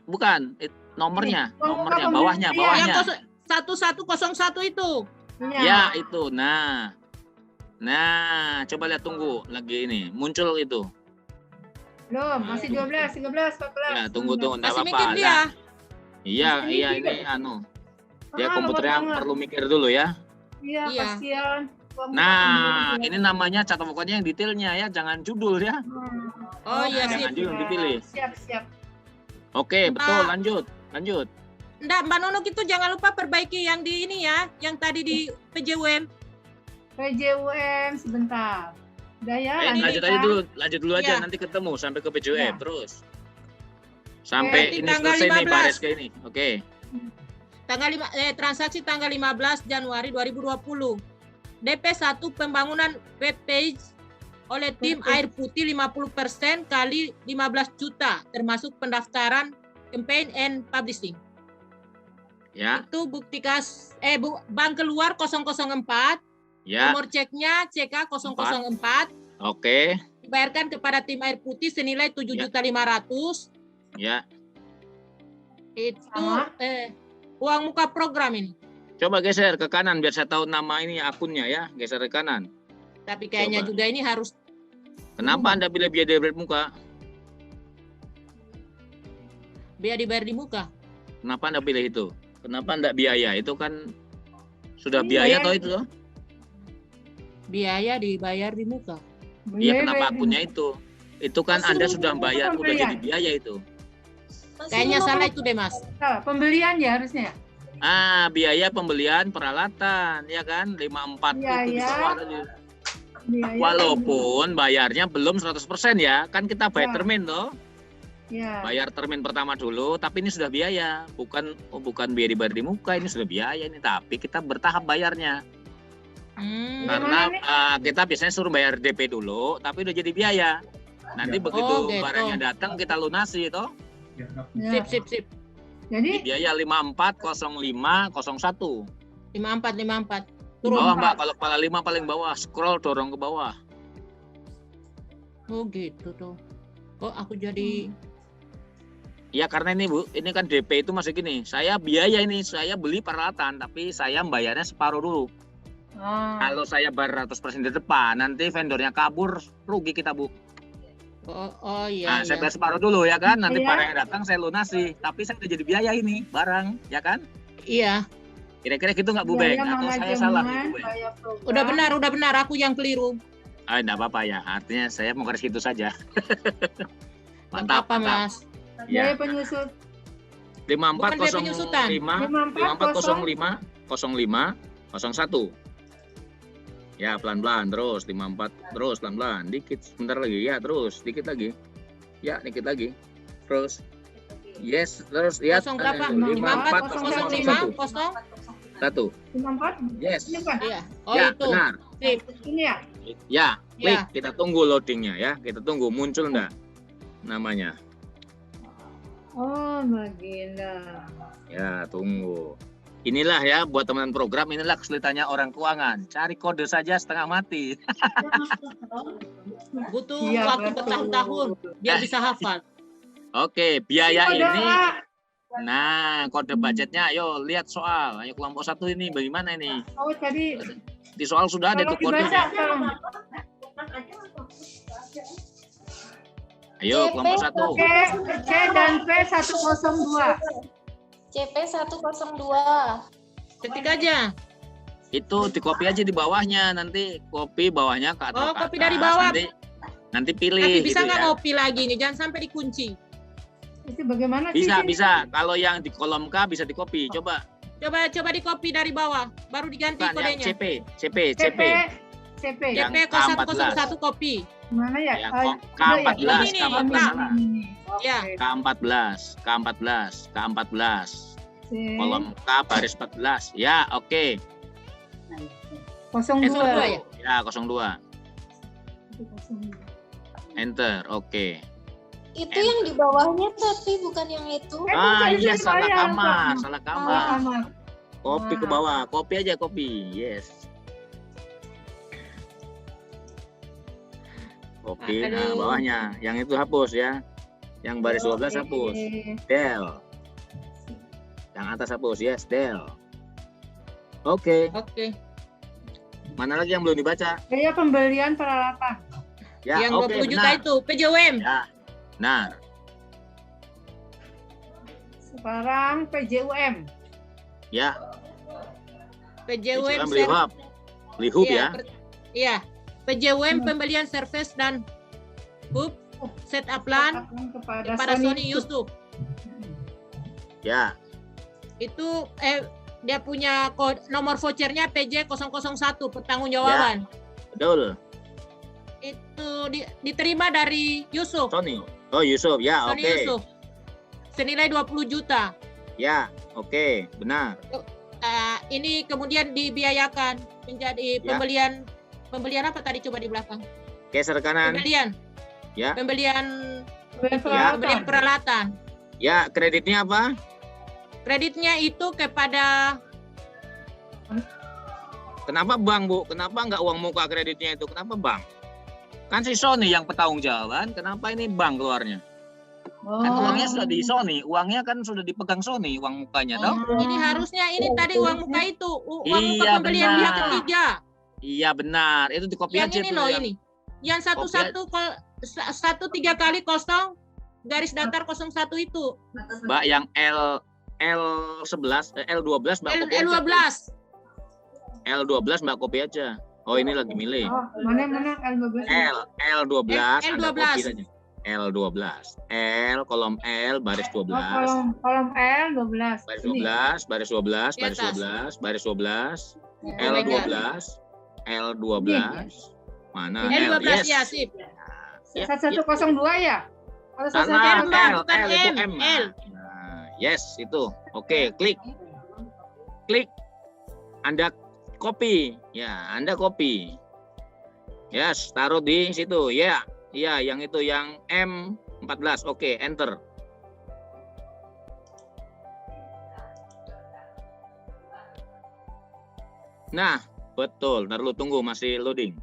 bukan nomornya, Ini, uang muka nomornya, bawahnya, pembelian. yang bawahnya. 1101 itu. Iya. Ya itu, nah, coba lihat tunggu lagi ini muncul itu. Belum, masih 12, 13, 14. Ya tunggu, nggak Masih apa-apa. mikir dia. Nah, iya, Masih iya mikir. ini anu, dia Ah, komputernya lemot banget. perlu mikir dulu ya. Iya, Iya. kasihan. Uang muka Nah, pembelian. ini namanya catat pokoknya yang detailnya ya, jangan judul ya. Oh iya Oke, sih. Jangan judul dipilih. Siap. Oke, betul, Ah. lanjut. Enggak, Mbak Nunuk itu jangan lupa perbaiki yang di ini ya, yang tadi di PJWM. PJUM sebentar. Udah ya, Lanjut kan? lanjut dulu aja Iya. nanti ketemu sampai ke PJM Ya. terus. Sampai Nanti ini tanggal selesai nih 15. baris ke ini. Oke. Transaksi tanggal 15 Januari 2020. DP 1 pembangunan web page oleh tim Air Putih 50% kali 15 juta termasuk pendaftaran campaign and publishing. Ya. Itu bukti bank keluar 004. Ya. Nomor ceknya CK 004. Oke. Dibayarkan kepada tim Air Putih senilai 7.500.000. Ya. Itu uang muka program ini. Coba geser ke kanan biar saya tahu nama ini akunnya ya. Geser ke kanan. Tapi kayaknya Coba. juga ini harus. Kenapa Anda pilih biaya dibayar di muka? Biaya dibayar di muka. Kenapa Anda pilih itu? Kenapa enggak biaya? Itu kan sudah Ini biaya bayar. toh itu. Biaya dibayar di muka. Iya, kenapa akunnya itu? Itu kan Anda sudah bayar, udah pembelian. jadi biaya itu. Kayaknya salah itu deh, Mas. Pembelian ya harusnya. Biaya pembelian peralatan, ya kan? 54 Iya, itu iya. di bawah tadi. Biaya Walaupun bayarnya belum 100% ya. Kan kita bayar Ya. termin toh. Ya. Bayar termin pertama dulu, tapi ini sudah biaya. Bukan biaya dibayar di muka, ini sudah biaya ini. Tapi kita bertahap bayarnya. Karena kita biasanya suruh bayar DP dulu, tapi udah jadi biaya. Nanti begitu Oh, gitu. barangnya datang kita lunasi toh. Ya. Sip. Jadi Biaya 540501. 54. Bawah Turun. Mbak, kalau kepala 5 paling bawah, scroll dorong ke bawah. Oh gitu tuh. Kok aku jadi Ya karena ini Bu, ini kan DP itu masih gini. Saya biaya ini, saya beli peralatan, tapi saya bayarnya separuh dulu. Kalau saya bayar 100% di depan, nanti vendornya kabur, rugi kita Bu. Oh iya. Nah, saya iya. bayar separuh dulu ya kan, nanti Iya. barangnya datang saya lunasi. Tapi saya udah jadi biaya ini, barang, ya kan? Iya. Kira-kira gitu nggak Bu Beng? biaya Atau saya salah nih Bu manajemen, Beng? biaya program. Udah benar, aku yang keliru. Enggak apa-apa ya, artinya saya mau garis gitu saja. Nggak apa-apa, Mas. Biaya Ya. penyusun. 5405 5405 01. Ya, pelan-pelan terus 54 terus pelan-pelan, dikit sebentar lagi. Ya, terus dikit lagi. Ya, dikit lagi. Terus. Yes, terus lihat. 0 berapa? 54 54 01. Yes. Ini Pak. Iya. Oh Ya, itu. benar. Sip. Ini ya. Ya, klik. Ya. Kita tunggu loadingnya ya. Kita tunggu muncul enggak namanya. Oh, Magina. Ya, tunggu. Inilah ya buat teman program, inilah kesulitannya orang keuangan. Cari kode saja setengah mati. Butuh Iya, waktu betul. bertahun-tahun biar bisa hafal. Oke, biaya Kode ini. A. Nah, kode budgetnya. Ayo lihat soal. Ayo kelompok 1 ini bagaimana ini? Oh, tadi Di soal sudah ada kalau tuh kodenya. dibaca tolong. Ayo kelompok 1. C dan P 102. CP 102. Ketik aja. Itu di copy aja di bawahnya. Nanti copy bawahnya ke atas. Oh, ke copy atas. dari bawah. Nanti pilih. Tapi bisa gitu nggak ya. ngopi lagi nih? Jangan sampai dikunci. Itu bagaimana sih? Bisa. Kalau yang di kolom K bisa di copy. Coba. Coba di copy dari bawah, baru diganti Bukan yang kodenya. CP. CP. Yang CP 0101 copy. Mana ya? Yang K14. Ini, K14 K. salah. Ya. K14. Kolom K baris 14. Ya, oke. 02. 02 ya? Ya, 02. Enter. Oke. Itu yang di bawahnya tapi bukan yang itu. Iya, salah bayar, kamar, Pak. salah Salah kamar. kamar. Copy ke bawah, copy aja copy. Yes. Copy, nah Aduh. bawahnya. Yang itu hapus ya. Yang baris 12 hapus. Del. Yang atas hapus, yes, del. Oke, Oke. mana lagi yang belum dibaca? Biaya pembelian peralatan. Ya, Yang oke, 20 juta benar. itu PJWM. Ya, benar. Sekarang PJUM. Ya, PJWM beli hub. Beli hub ya. Iya. PJWM pembelian service dan hub setup plan kepada Sony Yusuf. Ya, Itu dia punya nomor vouchernya PJ001 pertanggungjawaban. betul. Itu diterima dari Yusuf. Sony. Oh, Yusuf. Ya, Sony oke. Yusuf. Senilai 20 juta. Ya, oke, benar. Ini kemudian dibiayakan menjadi Ya. pembelian apa tadi coba di belakang? Geser kanan. Pembelian. Ya. Pembelian Pembelian peralatan. Ya, kreditnya apa? Kreditnya itu kepada Kenapa bank, Bu? Kenapa nggak uang muka kreditnya itu? Kenapa bank? Kan si Sony yang bertanggung jawaban, kenapa ini bank keluarnya? Kan uangnya sudah di Sony, uangnya kan sudah dipegang Sony, uang mukanya, toh? Ini harusnya ini tadi uang muka itu, uang muka Iya, pembelian benar. pihak ketiga. Iya benar, itu di copy Yang aja ini tuh. loh yang- ini. Yang 1 3 kali garis datar 01 itu. Mbak yang L11, L12 Mbak copy aja. L12. L12 Mbak copy aja. Oh, ini lagi milih. Oh, mana L12. L12 L12. Anda copy saja. L12. Kolom L baris 12. Kolom L 12. Baris Ini. 12, baris 12, Di baris atas. 12, baris 12. Oh my God. L12. Mana? L12 ya, Yes. sip. Ya, 1102 ya? Kalau Karena 1102. Mbak, L, bukan L itu M, M. L. Nah, yes, itu. Oke, klik. Klik. Anda copy. Ya, Anda copy. Yes, taruh di situ. Ya, iya, yang itu yang M14. Oke, enter. Nah, betul. Ntar lu tunggu, masih loading.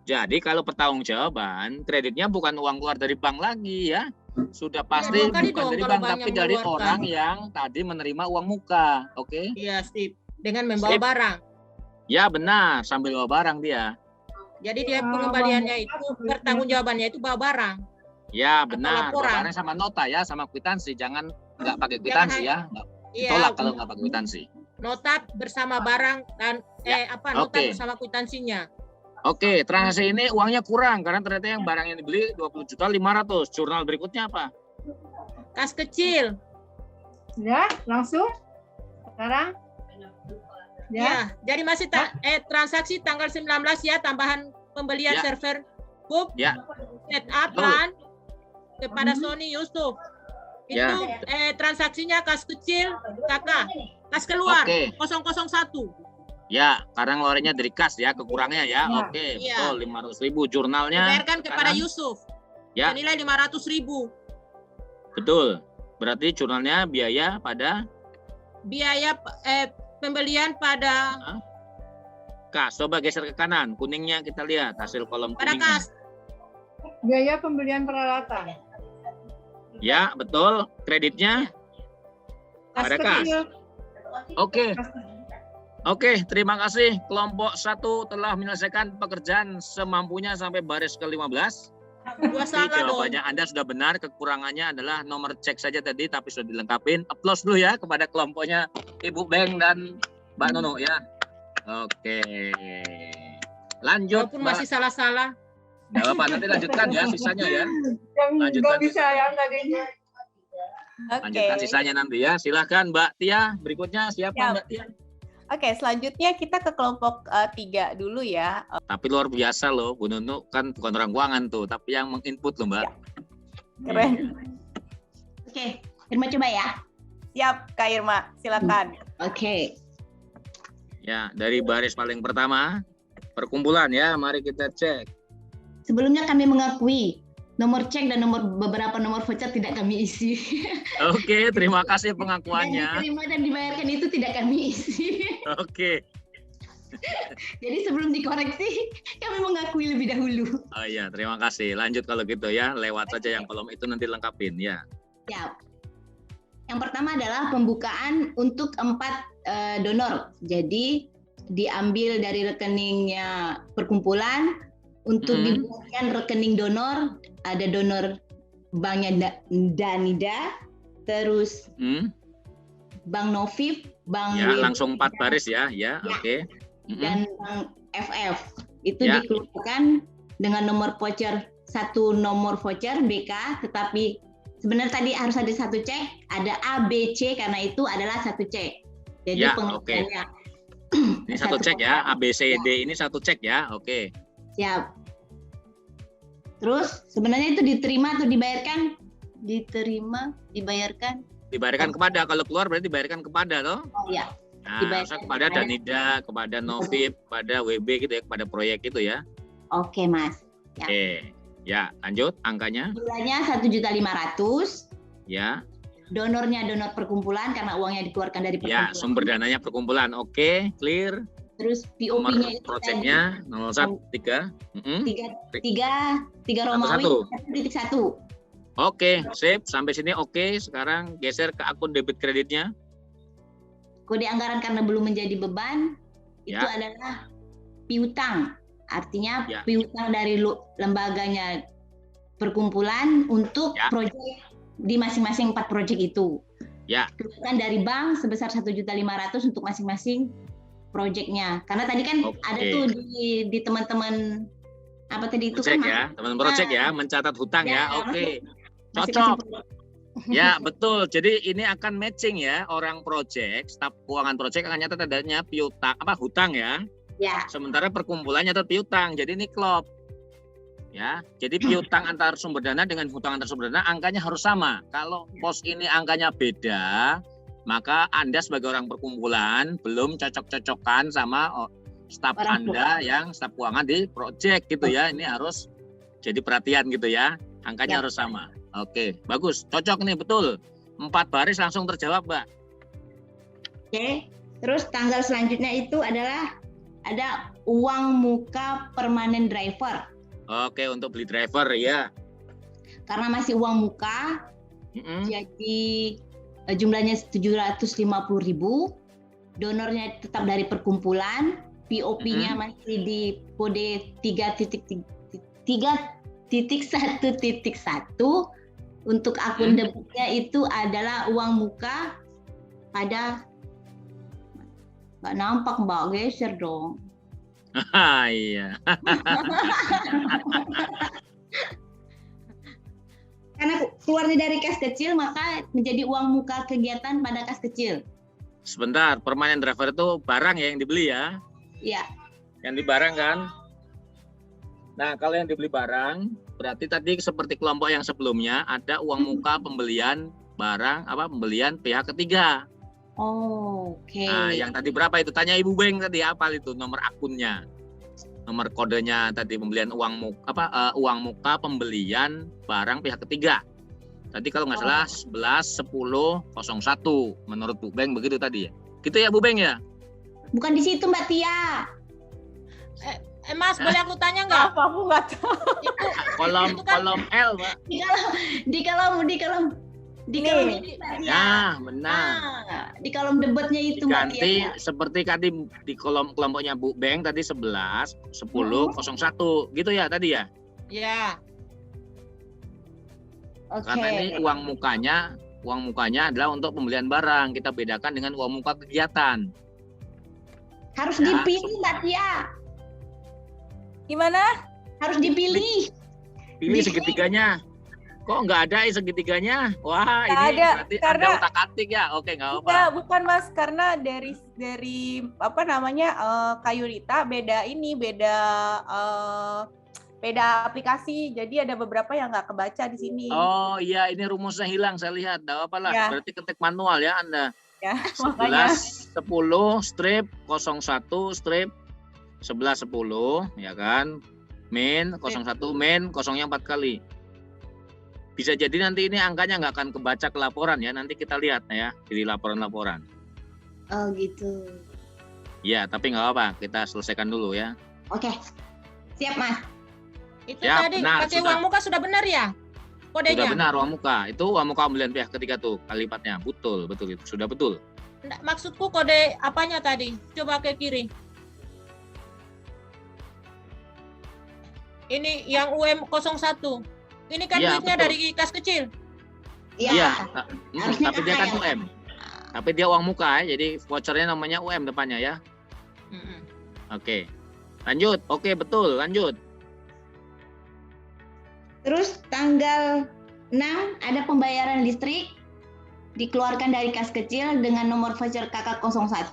Jadi kalau pertanggungjawaban, kreditnya bukan uang keluar dari bank lagi ya. Sudah pasti dua kali bukan dong dari kalau bank, bank tapi yang dari mengeluarkan. orang yang tadi menerima uang muka. Oke? Iya, sip. Dengan membawa Sip. barang. Ya benar, sambil bawa barang dia. Jadi dia pengembaliannya itu, pertanggungjawabannya itu bawa barang. Ya benar, bawa laporan. barang sama nota ya, sama kwitansi. Jangan nggak pakai kwitansi ya. Nggak Iya, ditolak kalau nggak pakai kwitansi. nota bersama barang dan nota Oke. bersama kwitansinya. Oke, transaksi ini uangnya kurang karena ternyata yang barang yang dibeli 20.500.000. Jurnal berikutnya apa? Kas kecil. Ya, langsung. Sekarang. Ya. Ya, jadi masih transaksi tanggal 19 ya, tambahan pembelian Ya. server hub, Ya. setup Betul. LAN kepada Sony Yusuf. Ya. Itu transaksinya kas kecil, kakak. Kas keluar Oke. 001. Ya, karena ngeluarinnya dari kas ya, kekurangannya ya. Ya. Oke, Iya. betul 500.000 jurnalnya. Dibayarkan kepada kanan. Yusuf. Ya. Senilai 500.000. Betul. Berarti jurnalnya biaya pada Biaya pembelian pada kas. Coba geser ke kanan, kuningnya kita lihat hasil kolom pada kuningnya. kas. Biaya pembelian peralatan. Ya, betul. Kreditnya pada kas. kecil. Oke. Kas Oke, terima kasih. Kelompok 1 telah menyelesaikan pekerjaan semampunya sampai baris ke-15. Dua Jadi salah dong. jawabannya Anda sudah benar, kekurangannya adalah nomor cek saja tadi, tapi sudah dilengkapin. Applause dulu ya kepada kelompoknya Ibu Beng dan Mbak Nono ya. Oke. Lanjut, Walaupun Mbak. masih salah-salah. Nggak apa-apa, nanti lanjutkan ya sisanya ya. Yang Lanjutkan. nggak bisa yang tadinya. Oke. Lanjutkan sisanya nanti ya. Silahkan Mbak Tia, berikutnya siapa Siap. Mbak Tia? Oke, selanjutnya kita ke kelompok 3 dulu ya. Tapi luar biasa loh, Bu Nunu kan bukan orang keuangan tuh, tapi yang menginput loh Mbak. Keren. Oke, Irma coba ya. Siap, Kak Irma. Silakan. Oke. Ya, dari baris paling pertama, perkumpulan ya, mari kita cek. Sebelumnya kami mengakui nomor cek dan beberapa nomor voucher tidak kami isi. Oke, terima kasih Yang pengakuannya. diterima dan dibayarkan itu tidak kami isi. Oke. Jadi sebelum dikoreksi, kami mengakui lebih dahulu. Oh iya, terima kasih. Lanjut kalau gitu ya, lewat saja yang kolom itu nanti lengkapin ya. Siap. Yang pertama adalah pembukaan untuk 4 donor. Jadi diambil dari rekeningnya perkumpulan untuk dibuatkan rekening donor. Ada donor banknya Danida, terus Bank Novib, Bank Ya, WB, langsung 4 baris ya. Ya, oke. dan Bank FF. Itu Ya. dikeluarkan dengan nomor voucher, satu nomor voucher BK, tetapi sebenarnya tadi harus ada satu cek, ada A, B, C karena itu adalah satu cek. Jadi Ya, pengertiannya Ini satu cek ya, A, B, C, D ini satu cek ya. Oke. siap. Terus sebenarnya itu diterima atau dibayarkan? Diterima, dibayarkan. Dibayarkan kepada, kalau keluar berarti dibayarkan kepada toh? Oh ya. Nah, harusnya kepada Danida, kepada Novib, kepada WB gitu ya, kepada proyek itu ya. Oke, Mas. Ya. Oke. Ya, lanjut angkanya. Jumlahnya 1.500.000. Ya. Donornya donor perkumpulan karena uangnya dikeluarkan dari perkumpulan. Ya, sumber dananya perkumpulan. Oke, clear. Terus Nomor POP-nya itu proyeknya 013. 3 Romawi 1.1. Oke, sip. Sampai sini oke. Sekarang geser ke akun debit kreditnya. Kode anggaran karena belum menjadi beban itu Ya. adalah piutang. Artinya Ya. piutang dari lembaganya perkumpulan untuk Ya. proyek di masing-masing 4 proyek itu. Ya. Piutang dari bank sebesar 1.500.000 untuk masing-masing proyeknya. Karena tadi kan Oke. ada tuh di teman-teman apa tadi itu Project kan ya, teman proyek ya, mencatat hutang ya. Oke. masing-masing Cocok. Ya, betul. Jadi ini akan matching ya, orang proyek, staf keuangan proyek akan nyatat adanya piutang hutang ya. Ya. Sementara perkumpulan nyatat piutang. Jadi ini klop. Ya, jadi piutang antar sumber dana dengan hutang antar sumber dana angkanya harus sama. Kalau pos ini angkanya beda, maka Anda sebagai orang perkumpulan belum cocok-cocokan sama staf Anda yang staf keuangan di proyek gitu ya. Ini harus jadi perhatian gitu ya. Angkanya harus sama. Oke, bagus. Cocok nih, betul. 4 baris langsung terjawab, Mbak. Oke. Terus tanggal selanjutnya itu adalah ada uang muka permanen driver. Oke, untuk beli driver ya. Karena masih uang muka, jadi jumlahnya 750.000. Donornya tetap dari perkumpulan. POP-nya masih di kode 3.1.1. Untuk akun debitnya itu adalah uang muka pada nggak nampak Mbak, geser dong. Iya. Karena keluarnya dari kas kecil maka menjadi uang muka kegiatan pada kas kecil. Sebentar, permanen driver itu barang ya yang dibeli ya? Iya. Yang di barang kan? Nah, kalau yang dibeli barang, berarti tadi seperti kelompok yang sebelumnya ada uang muka pembelian barang, pembelian pihak ketiga. Oke. Nah, yang tadi berapa itu? Tanya Ibu Beng tadi, apa itu nomor akunnya? Nomor kodenya tadi pembelian uang muka pembelian barang pihak ketiga. Tadi kalau nggak salah 11.10.01 menurut Bu Beng begitu tadi ya. Gitu ya Bu Beng ya? Bukan di situ Mbak Tia. Mas, boleh aku tanya nggak? Apa aku nggak tahu. Kolom L, Mbak. Di kolom ini, Mbak Tia. Ya, benar. Di kolom debatnya itu Mbak Tia. Ganti seperti tadi di kelompoknya Bu Beng tadi 11.10.01 gitu ya tadi ya? Ya. Oke. Karena ini uang mukanya adalah untuk pembelian barang. Kita bedakan dengan uang muka kegiatan. Harus Ya. dipilih Mbak Tia. Gimana? Harus dipilih. Pilih segitiganya. Kok nggak ada segitiganya? Wah, Nggak ini ada, berarti karena- ada utak-atik ya. Oke, nggak apa-apa. Enggak, bukan Mas, karena dari Kak Yunita beda aplikasi. Jadi ada beberapa yang nggak kebaca di sini. Oh iya, ini rumusnya hilang saya lihat. Nggak apa-apa lah. Ya. Berarti ketik manual ya Anda. Ya, makanya 11.10/1110 ya kan. Min 01 min kosongnya 4 kali. Bisa jadi nanti ini angkanya nggak akan kebaca ke laporan ya. Nanti kita lihat ya di laporan-laporan. Oh gitu. Ya, tapi nggak apa-apa. Kita selesaikan dulu ya. Oke. Siap Mas. Itu Ya, tadi benar, pakai sudah. uang muka sudah benar ya? Sudah Kodenya? benar uang muka. Itu uang muka pembelian pihak ketiga tuh kalipatnya. Betul itu. Sudah betul. Nggak, maksudku kode apanya tadi? Coba ke kiri. Ini yang UM01. Ini kan Iya, duitnya betul. dari kas kecil. Iya. Harusnya Tapi dia kan KKM. UM. Tapi dia uang muka ya. Jadi vouchernya namanya UM depannya ya. Mm-mm. Oke. Lanjut. Oke, betul. Lanjut. Terus tanggal 6 ada pembayaran listrik dikeluarkan dari kas kecil dengan nomor voucher KK01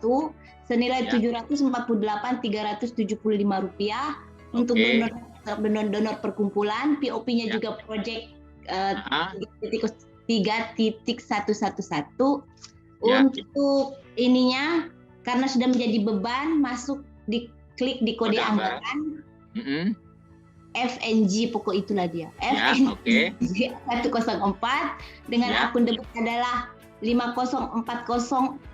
senilai Ya. Rp748.375 untuk Oke. donor perkumpulan. POP-nya Ya. juga project Ah, 3.111. Ya. Untuk ininya karena sudah menjadi beban, masuk klik di kode anggaran. FNG pokok itulah dia. Ya, FNG 104 dengan akun debit adalah 50400400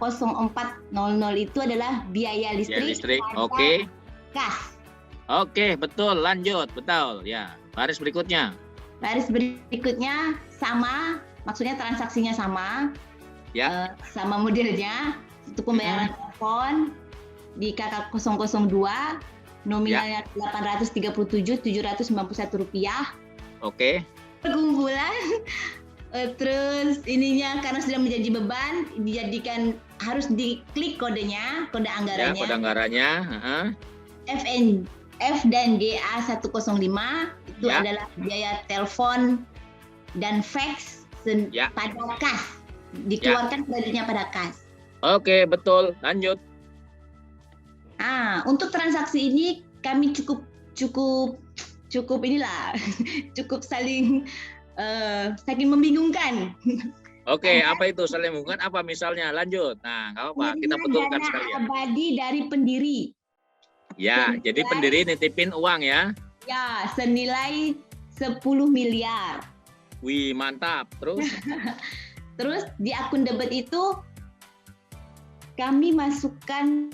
itu adalah biaya listrik. Oke. Kas. Oke, betul. Lanjut, betul. Ya, baris berikutnya. Baris berikutnya sama, maksudnya transaksinya sama. Ya. Sama modelnya. Untuk pembayaran telepon di KK 002 nominalnya 837.791 rupiah. Oke. Perkumpulan. Terus ininya karena sudah menjadi beban, dijadikan harus diklik kodenya, kode anggarannya. Ya, kode anggarannya. F dan GA 105 itu adalah biaya telepon dan fax pada kas. Dikeluarkan kreditnya pada kas. Oke, betul. Lanjut. Untuk transaksi ini kami cukup inilah, cukup saling membingungkan. Oke, apa itu saling membingungkan? Apa misalnya? Lanjut. Nah, nggak apa-apa. Kita betulkan sekalian. Dana abadi dari pendiri. Ya, jadi pendiri nitipin uang ya? Ya, senilai 10 miliar. Wih, mantap. Terus? Terus di akun debit itu kami masukkan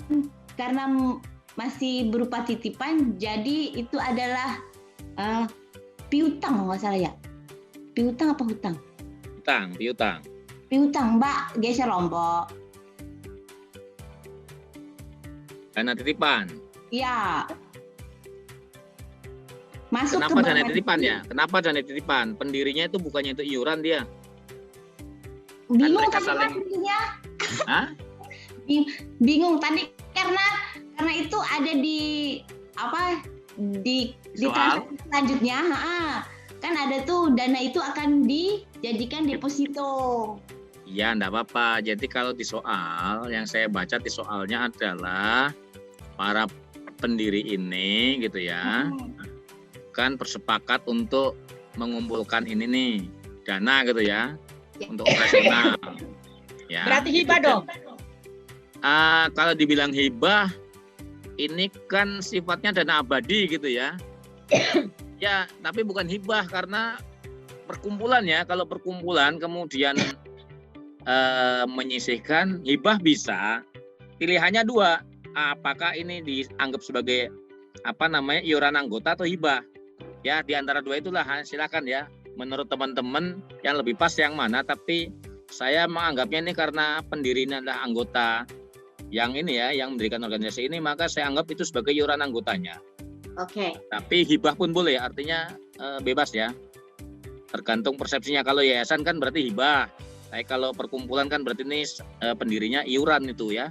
karena masih berupa titipan, jadi itu adalah piutang nggak salah ya? Piutang apa hutang? Piutang. Piutang, Mbak. Geser lombok. Dana titipan. Iya. Masuk Kenapa ke dana titipan ya? Kenapa dana titipan? Pendirinya itu bukannya itu iuran dia. Bingung mereka tadi saling... Hah? Bingung tadi karena itu ada di transaksi selanjutnya, kan ada tuh dana itu akan dijadikan deposito. Iya, enggak apa-apa. Jadi kalau di soal yang saya baca di soalnya adalah para pendiri ini gitu ya, kan bersepakat untuk mengumpulkan ini nih dana gitu ya, untuk operasional. Ya. Berarti hibah dong. Kalau dibilang hibah, ini kan sifatnya dana abadi gitu ya. Ya, tapi bukan hibah karena perkumpulan ya. Kalau perkumpulan kemudian menyisihkan, hibah bisa. Pilihannya dua. Apakah ini dianggap sebagai iuran anggota atau hibah? Ya, di antara dua itulah silakan ya. Menurut teman-teman yang lebih pas yang mana, tapi saya menganggapnya ini karena pendirinya adalah anggota yang ini ya, yang mendirikan organisasi ini, maka saya anggap itu sebagai iuran anggotanya. Oke. Tapi hibah pun boleh, artinya bebas ya. Tergantung persepsinya. Kalau yayasan kan berarti hibah. Tapi kalau perkumpulan kan berarti ini pendirinya iuran itu ya.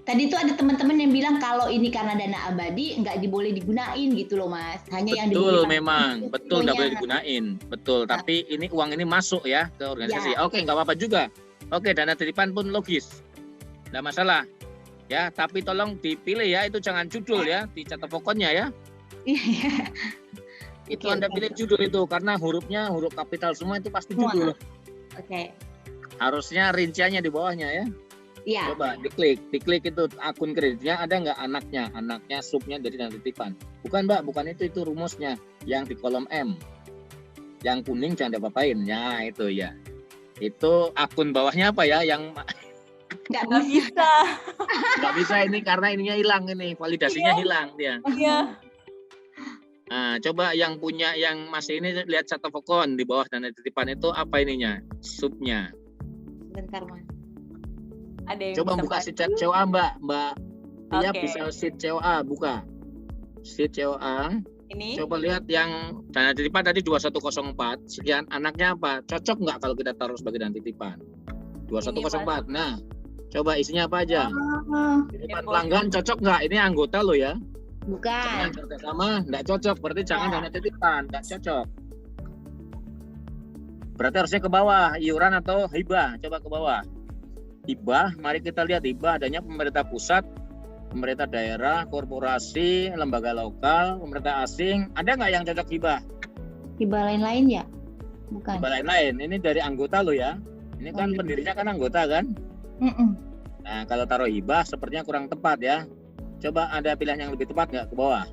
Tadi itu ada teman-teman yang bilang kalau ini karena dana abadi nggak boleh digunain gitu loh Mas. Hanya yang betul memang, betul nggak boleh digunain. Betul, tapi ini uang ini masuk ya ke organisasi. Ya. Oke, nggak apa-apa juga. Oke, dana titipan pun logis. Nggak masalah. Ya, tapi tolong dipilih ya, itu jangan judul ya, dicatat pokoknya ya. Iya. Itu Anda pilih judul itu, karena hurufnya huruf kapital semua itu pasti judul. Oke. Harusnya rinciannya di bawahnya ya. Iya. Coba diklik itu akun kreditnya ada nggak anaknya subnya dari dana titipan. Bukan Mbak, bukan itu rumusnya yang di kolom M. Yang kuning jangan diapa-apain. Ya itu ya. Itu akun bawahnya apa ya yang nggak bisa. Nggak bisa ini karena ininya hilang ini, validasinya hilang dia. Iya. Nah, coba yang punya yang masih ini lihat Satofokon di bawah dana titipan itu apa ininya? Subnya. Bentar Mas. Ada yang coba buka sheet COA Mbak. Dia bisa sheet COA buka. Sheet COA. Ini. Coba lihat yang dana titipan tadi 2104. Sekian anaknya apa? Cocok nggak kalau kita taruh sebagai dana titipan? 2104. Nah, coba isinya apa aja? Titipan pelanggan cocok nggak? Ini anggota lo ya? Bukan. Jangan sama, nggak cocok. Berarti jangan dana titipan, nggak cocok. Berarti harusnya ke bawah, iuran atau hibah. Coba ke bawah. Hibah, mari kita lihat hibah adanya pemerintah pusat, pemerintah daerah, korporasi, lembaga lokal, pemerintah asing. Ada nggak yang cocok hibah? Hibah lain-lain ya? Bukan. Hibah lain-lain. Ini dari anggota lo ya. Ini kan pendirinya kan anggota kan? Nah, kalau taruh hibah sepertinya kurang tepat ya. Coba ada pilihan yang lebih tepat nggak ke bawah?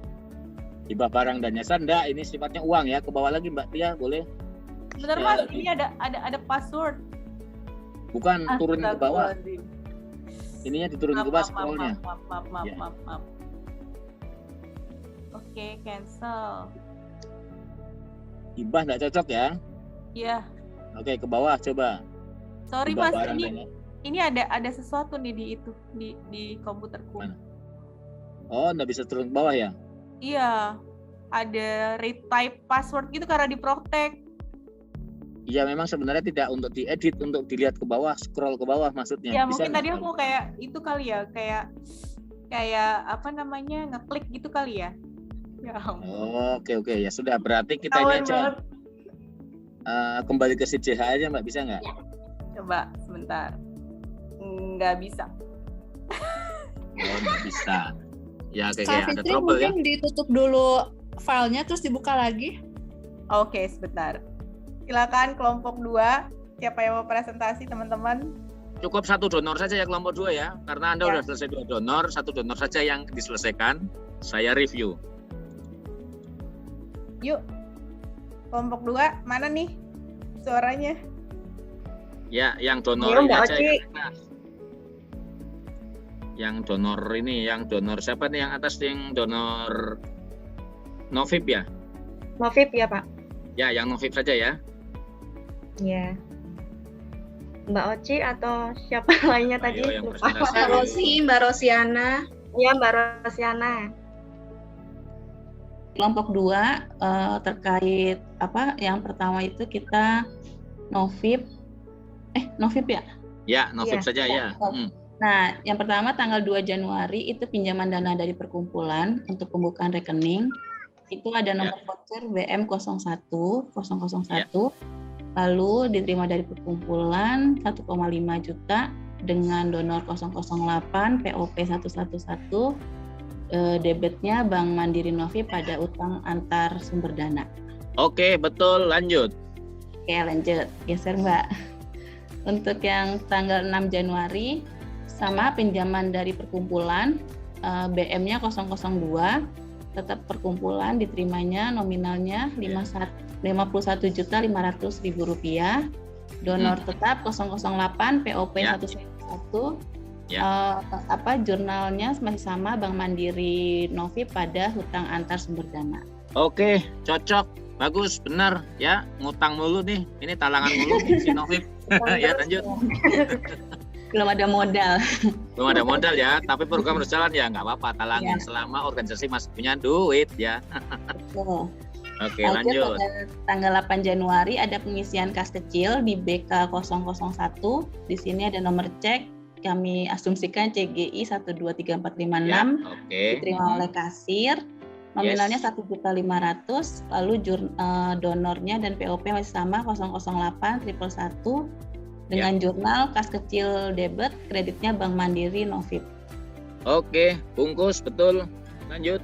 Hibah barang dan jasa enggak, ini sifatnya uang ya. Ke bawah lagi Mbak Tia, boleh? Sebentar Mas, ini ada password. Bukan turun ke bawah. Ininya diturun ke bawah scrollnya. Maaf. Oke, cancel. Hibah nggak cocok ya? Iya. Oke, ke bawah coba. Sorry Hibah Mas, barang ini ada sesuatu nih di itu di komputerku. Mana? Oh, nggak bisa turun ke bawah ya? Iya, ada retype password gitu karena diprotek. Iya, memang sebenarnya tidak untuk diedit, untuk dilihat ke bawah, scroll ke bawah maksudnya. Ya bisa mungkin tadi aku kayak itu kali ya, kayak apa namanya, ngeklik gitu kali ya. Ya ampun. Oh, oke ya sudah, berarti kita ini aja kembali ke CJH aja Mbak, bisa nggak? Coba sebentar. Nggak bisa. Oh, nggak bisa. Ya kayak Kak ada Fitri trouble ya. mungkin ditutup dulu filenya terus dibuka lagi. Oke, sebentar. Silakan kelompok 2. Siapa yang mau presentasi, teman-teman? Cukup 1 donor saja ya kelompok 2 ya. Karena Anda sudah selesai 2 donor, 1 donor saja yang diselesaikan. Saya review. Yuk. Kelompok 2, mana nih suaranya? Ya, yang donor ini aja ya. Yang donor ini, yang donor siapa nih yang atas, yang donor Novib ya? Novib ya Pak? Ya, yang Novib saja ya. Iya. Mbak Oci atau siapa lainnya tadi? Ayo, yang Lupa. presentasi. Mbak Rosi, Mbak Rosiana. Iya, Mbak Rosiana. Kelompok 2 terkait apa? Yang pertama itu kita Novib ya? Ya, Novib Iya. saja ya. Nah, yang pertama tanggal 2 Januari itu pinjaman dana dari perkumpulan untuk pembukaan rekening. Itu ada nomor voucher BM 01001, lalu diterima dari perkumpulan 1,5 juta dengan donor 008, POP 111, debitnya Bank Mandiri Novi pada utang antar sumber dana. Oke, betul, lanjut. Oke, lanjut. Geser Mbak. Untuk yang tanggal 6 Januari, sama pinjaman dari perkumpulan, BM-nya 002, tetap perkumpulan diterimanya nominalnya 51.500.000 rupiah, donor tetap 008, POP 111, jurnalnya masih sama Bank Mandiri Novi pada hutang antar sumber dana. Oke, cocok, bagus, benar ya, ngutang mulu nih, ini talangan mulu si Novib. Ya, lanjut. Belum ada modal. Belum ada modal ya, tapi program harus jalan ya, nggak apa-apa, talangan selama organisasi masih punya duit ya. Betul. Oke, lanjut. Pada tanggal 8 Januari ada pengisian kas kecil di BK 001. Di sini ada nomor cek, kami asumsikan CGI 123456, diterima oleh kasir. Nominalnya 1.500.000, lalu donornya dan POP masih sama 008 111 dengan jurnal kas kecil debit, kreditnya Bank Mandiri Novib. Oke, bungkus betul. Lanjut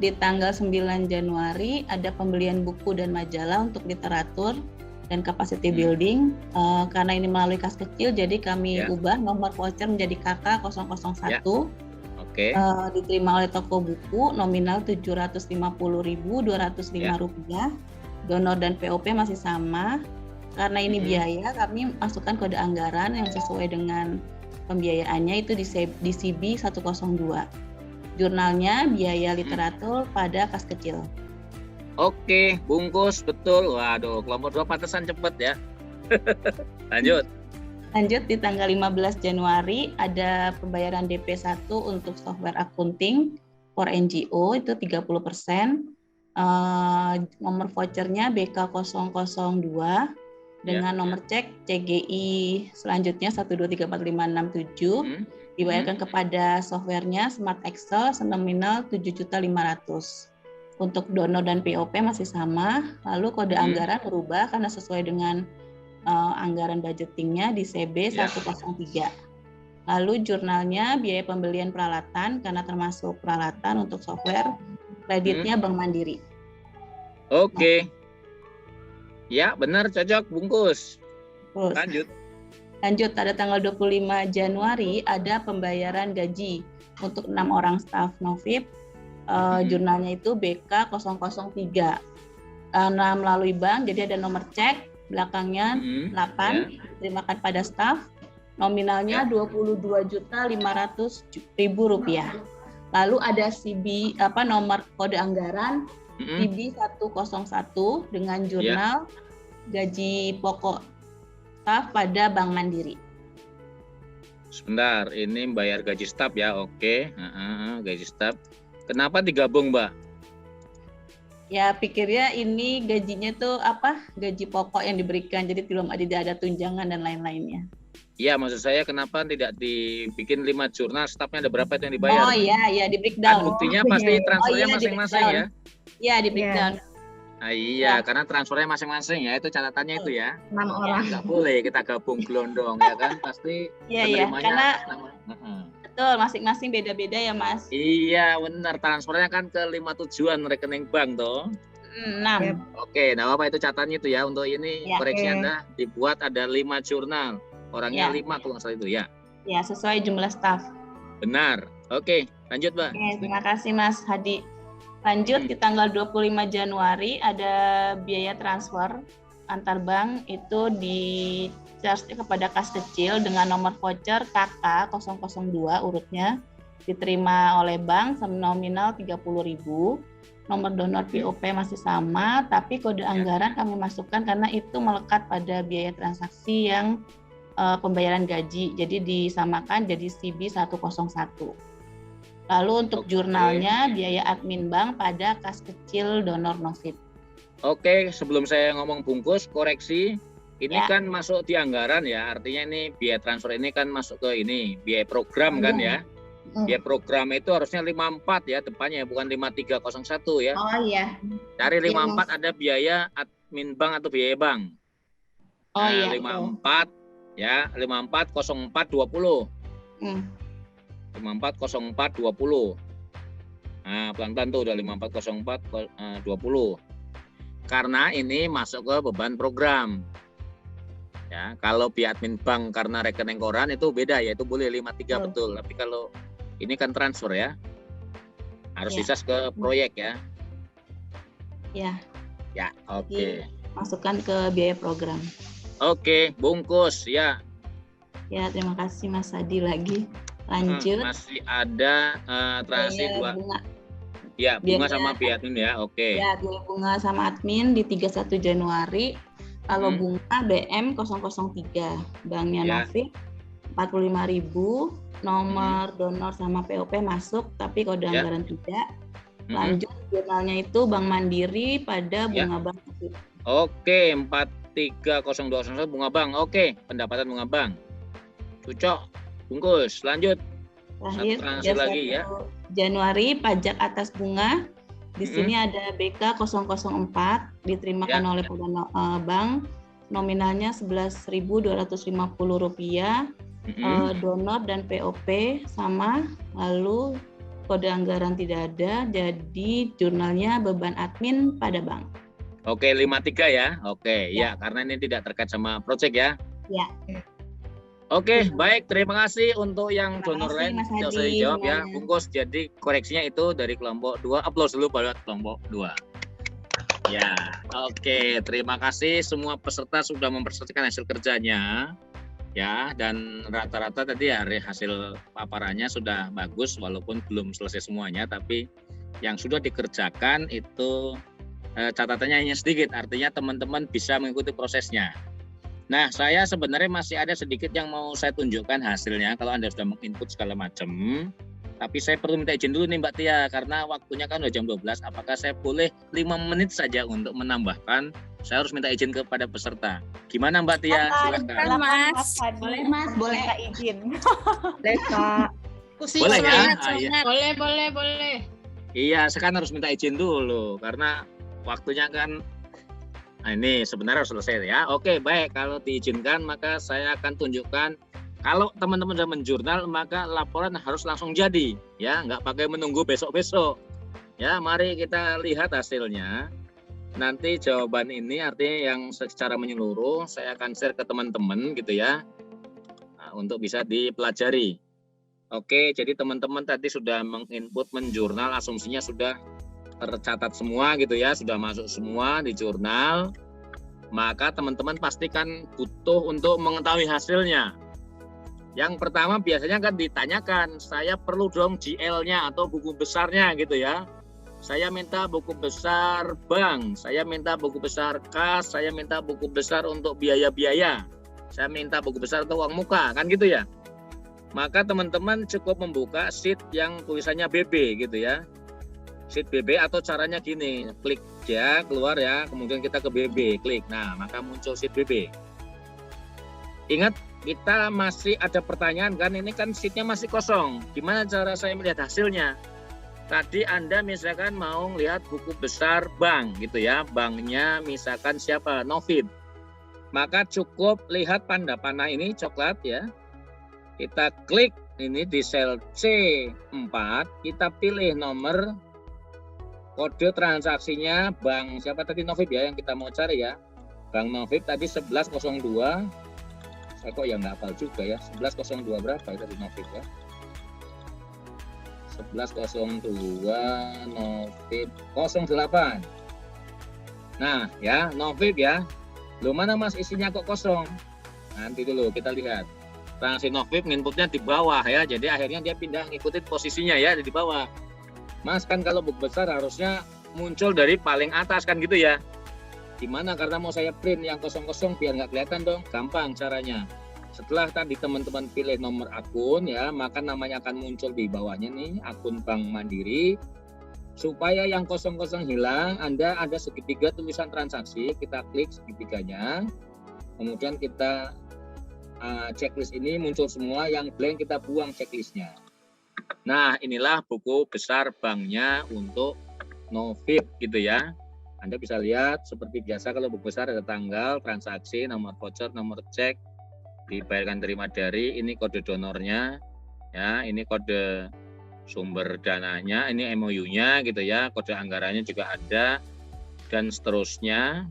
di tanggal 9 Januari ada pembelian buku dan majalah untuk literatur dan capacity building. Karena ini melalui kas kecil, jadi kami ubah nomor voucher menjadi KK 001. Diterima oleh toko buku, nominal 750.205 rupiah. Donor dan POP masih sama. Karena ini biaya, kami masukkan kode anggaran yang sesuai dengan pembiayaannya itu di CB 102. Jurnalnya biaya literatur pada kas kecil. Oke, bungkus betul. Waduh, kelompok 2 pantesan cepet ya. Lanjut di tanggal 15 Januari ada pembayaran DP 1 untuk software accounting for NGO itu 30%. Nomor vouchernya BK 002 dengan nomor cek CGI selanjutnya 1234567, dibayarkan kepada softwarenya Smart Excel senominal 7.500.000. Untuk donor dan POP masih sama, lalu kode anggaran berubah karena sesuai dengan anggaran budgetingnya di CB 103. Lalu jurnalnya biaya pembelian peralatan karena termasuk peralatan untuk software, kreditnya Bank Mandiri. Oke. Ya, benar, cocok, bungkus. Lanjut. Lanjut, pada tanggal 25 Januari ada pembayaran gaji untuk 6 orang staf Novib. Jurnalnya itu BK 003. Nah, melalui bank, jadi ada nomor cek, belakangnya 8, diterimakan pada staf. Nominalnya Rp22.500.000. Lalu ada CB nomor kode anggaran CB 101 dengan jurnal gaji pokok staf pada Bank Mandiri. Sebentar, ini bayar gaji staf ya, oke. Gaji staf. Kenapa digabung, Mbak? Ya, pikirnya ini gajinya tuh gaji pokok yang diberikan, jadi tidak ada tunjangan dan lain-lainnya. Iya, maksud saya kenapa tidak dibikin 5 jurnal, stafnya ada berapa itu yang dibayar? Oh iya, di breakdown. Kan buktinya pasti transfernya masing-masing ya? Iya, di breakdown. Iya, karena transfernya masing-masing ya, itu catatannya itu ya. 6 orang. Nggak boleh kita gabung gelondong ya kan, pasti Iya, penerimanya karena nama. betul, masing-masing beda-beda ya, Mas. Iya, benar, transfernya kan ke 5 tujuan rekening bank toh. 6. Oke, nah apa itu catatannya itu ya, untuk ini koreksi Anda dibuat ada 5 jurnal. Orangnya 5 kalau nggak salah itu ya. Ya, sesuai jumlah staf. Benar. Oke, lanjut, Mbak. Oke, terima kasih Mas Hadi. Lanjut di tanggal 25 Januari ada biaya transfer antar bank itu di charge kepada kas kecil dengan nomor voucher KK 002 urutnya, diterima oleh bank nominal 30.000. Nomor donor POP masih sama, tapi kode anggaran kami masukkan karena itu melekat pada biaya transaksi yang pembayaran gaji, jadi disamakan jadi CB 101. Lalu untuk jurnalnya biaya admin bank pada kas kecil donor Novib. Oke, sebelum saya ngomong bungkus, koreksi, ini kan masuk di anggaran ya, artinya ini biaya transfer ini kan masuk ke ini, biaya program kan ya. Biaya program itu harusnya 54 ya depannya, bukan 5301 ya. Oh iya. Dari 54 ada biaya admin bank atau biaya bank. Oh iya. 54 ya, 540420. 540420. Nah, pelan-pelan tuh udah 540420. Karena ini masuk ke beban program. Ya, kalau biaya admin bank karena rekening koran itu beda ya, itu boleh 53 betul. Tapi kalau ini kan transfer ya. Harus disas ke proyek ya. Ya. Ya, oke. Masukkan ke biaya program. Oke, bungkus ya. Ya, terima kasih Mas Hadi lagi. Lanjut. Masih ada transaksi dua. Bunga. Ya, bunga sama biaya admin ya. Oke. Ya, biaya bunga sama admin di 31 Januari. Kalau bunga BM 003, banknya Novib 45.000, nomor donor sama POP masuk, tapi kode anggaran tidak. Lanjut, jurnalnya itu Bank Mandiri pada bunga bank. Oke, 43021 bunga bank. Oke, pendapatan bunga bank. Cocok, bungkus. Lanjut. Terakhir, transaksi lagi ya. Januari pajak atas bunga. Di sini ada BK 004 diterimakan oleh bank. Nominalnya Rp11.250. Donor dan POP sama. Lalu kode anggaran tidak ada. Jadi jurnalnya beban admin pada bank. Oke, 53 ya. Oke, ya karena ini tidak terkait sama proyek ya. Ya. Oke, baik. Terima kasih untuk yang donor lain. Sudah saya jawab ya. Bungkus. Jadi koreksinya itu dari kelompok 2. Upload dulu pada kelompok 2. Ya, oke. Terima kasih semua peserta sudah mempresentasikan hasil kerjanya. Ya, dan rata-rata tadi hasil paparannya sudah bagus walaupun belum selesai semuanya. Tapi yang sudah dikerjakan itu catatannya hanya sedikit. Artinya teman-teman bisa mengikuti prosesnya. Nah, saya sebenarnya masih ada sedikit yang mau saya tunjukkan hasilnya kalau Anda sudah menginput segala macam. Tapi saya perlu minta izin dulu nih Mbak Tia, karena waktunya kan udah jam 12. Apakah saya boleh 5 menit saja untuk menambahkan? Saya harus minta izin kepada peserta. Gimana Mbak Tia? Silakan. Mas. Boleh Mas, boleh. Minta izin. Boleh Kak. Boleh ya? Boleh. Iya, saya kan harus minta izin dulu karena waktunya kan ini sebenarnya harus selesai ya. Oke, baik. Kalau diizinkan maka saya akan tunjukkan. Kalau teman-teman sudah menjurnal maka laporan harus langsung jadi. Ya, nggak pakai menunggu besok-besok. Ya, mari kita lihat hasilnya. Nanti jawaban ini artinya yang secara menyeluruh saya akan share ke teman-teman gitu ya. untuk bisa dipelajari. Oke, jadi teman-teman tadi sudah menginput menjurnal, asumsinya sudah tercatat semua gitu ya, sudah masuk semua di jurnal. Maka teman-teman pastikan butuh untuk mengetahui hasilnya. Yang pertama biasanya kan ditanyakan, saya perlu dong GL-nya atau buku besarnya gitu ya. Saya minta buku besar bank, saya minta buku besar kas, saya minta buku besar untuk biaya-biaya, saya minta buku besar untuk uang muka, kan gitu ya. Maka teman-teman cukup membuka sheet yang tulisannya BB gitu ya. Sheet BB atau caranya gini, klik ya, keluar ya, kemudian kita ke BB, klik. Nah, maka muncul sheet BB. Ingat, kita masih ada pertanyaan kan, ini kan sheetnya masih kosong. Gimana cara saya melihat hasilnya? Tadi Anda misalkan mau lihat buku besar bank gitu ya, banknya misalkan siapa? Novib. Maka cukup lihat tanda panah ini coklat ya. Kita klik ini di sel C4, kita pilih nomor kode transaksinya bank siapa tadi, Novib ya yang kita mau cari ya. Bank Novib tadi 1102. Saya kok yang nggak hafal juga ya. 1102 berapa itu di Novib ya? 1102 Novib 08. Nah ya, Novib ya. Loh mana Mas isinya kok kosong? Nanti dulu kita lihat. Transaksi Novib inputnya di bawah ya. Jadi akhirnya dia pindah ngikutin posisinya ya di bawah. Mas kan kalau buku besar harusnya muncul dari paling atas kan gitu ya. Gimana? Karena mau saya print yang kosong-kosong biar nggak kelihatan dong. Gampang caranya. Setelah tadi teman-teman pilih nomor akun ya, maka namanya akan muncul di bawahnya nih, akun Bank Mandiri. Supaya yang kosong-kosong hilang, Anda ada segitiga tulisan transaksi, kita klik segitiganya. Kemudian kita checklist ini muncul semua, yang blank kita buang checklistnya. Nah, inilah buku besar banknya untuk Novib gitu ya. Anda bisa lihat seperti biasa kalau buku besar ada tanggal, transaksi, nomor voucher, nomor cek, dibayarkan terima dari, ini kode donornya, ya, ini kode sumber dananya, ini MOU-nya gitu ya, kode anggarannya juga ada, dan seterusnya.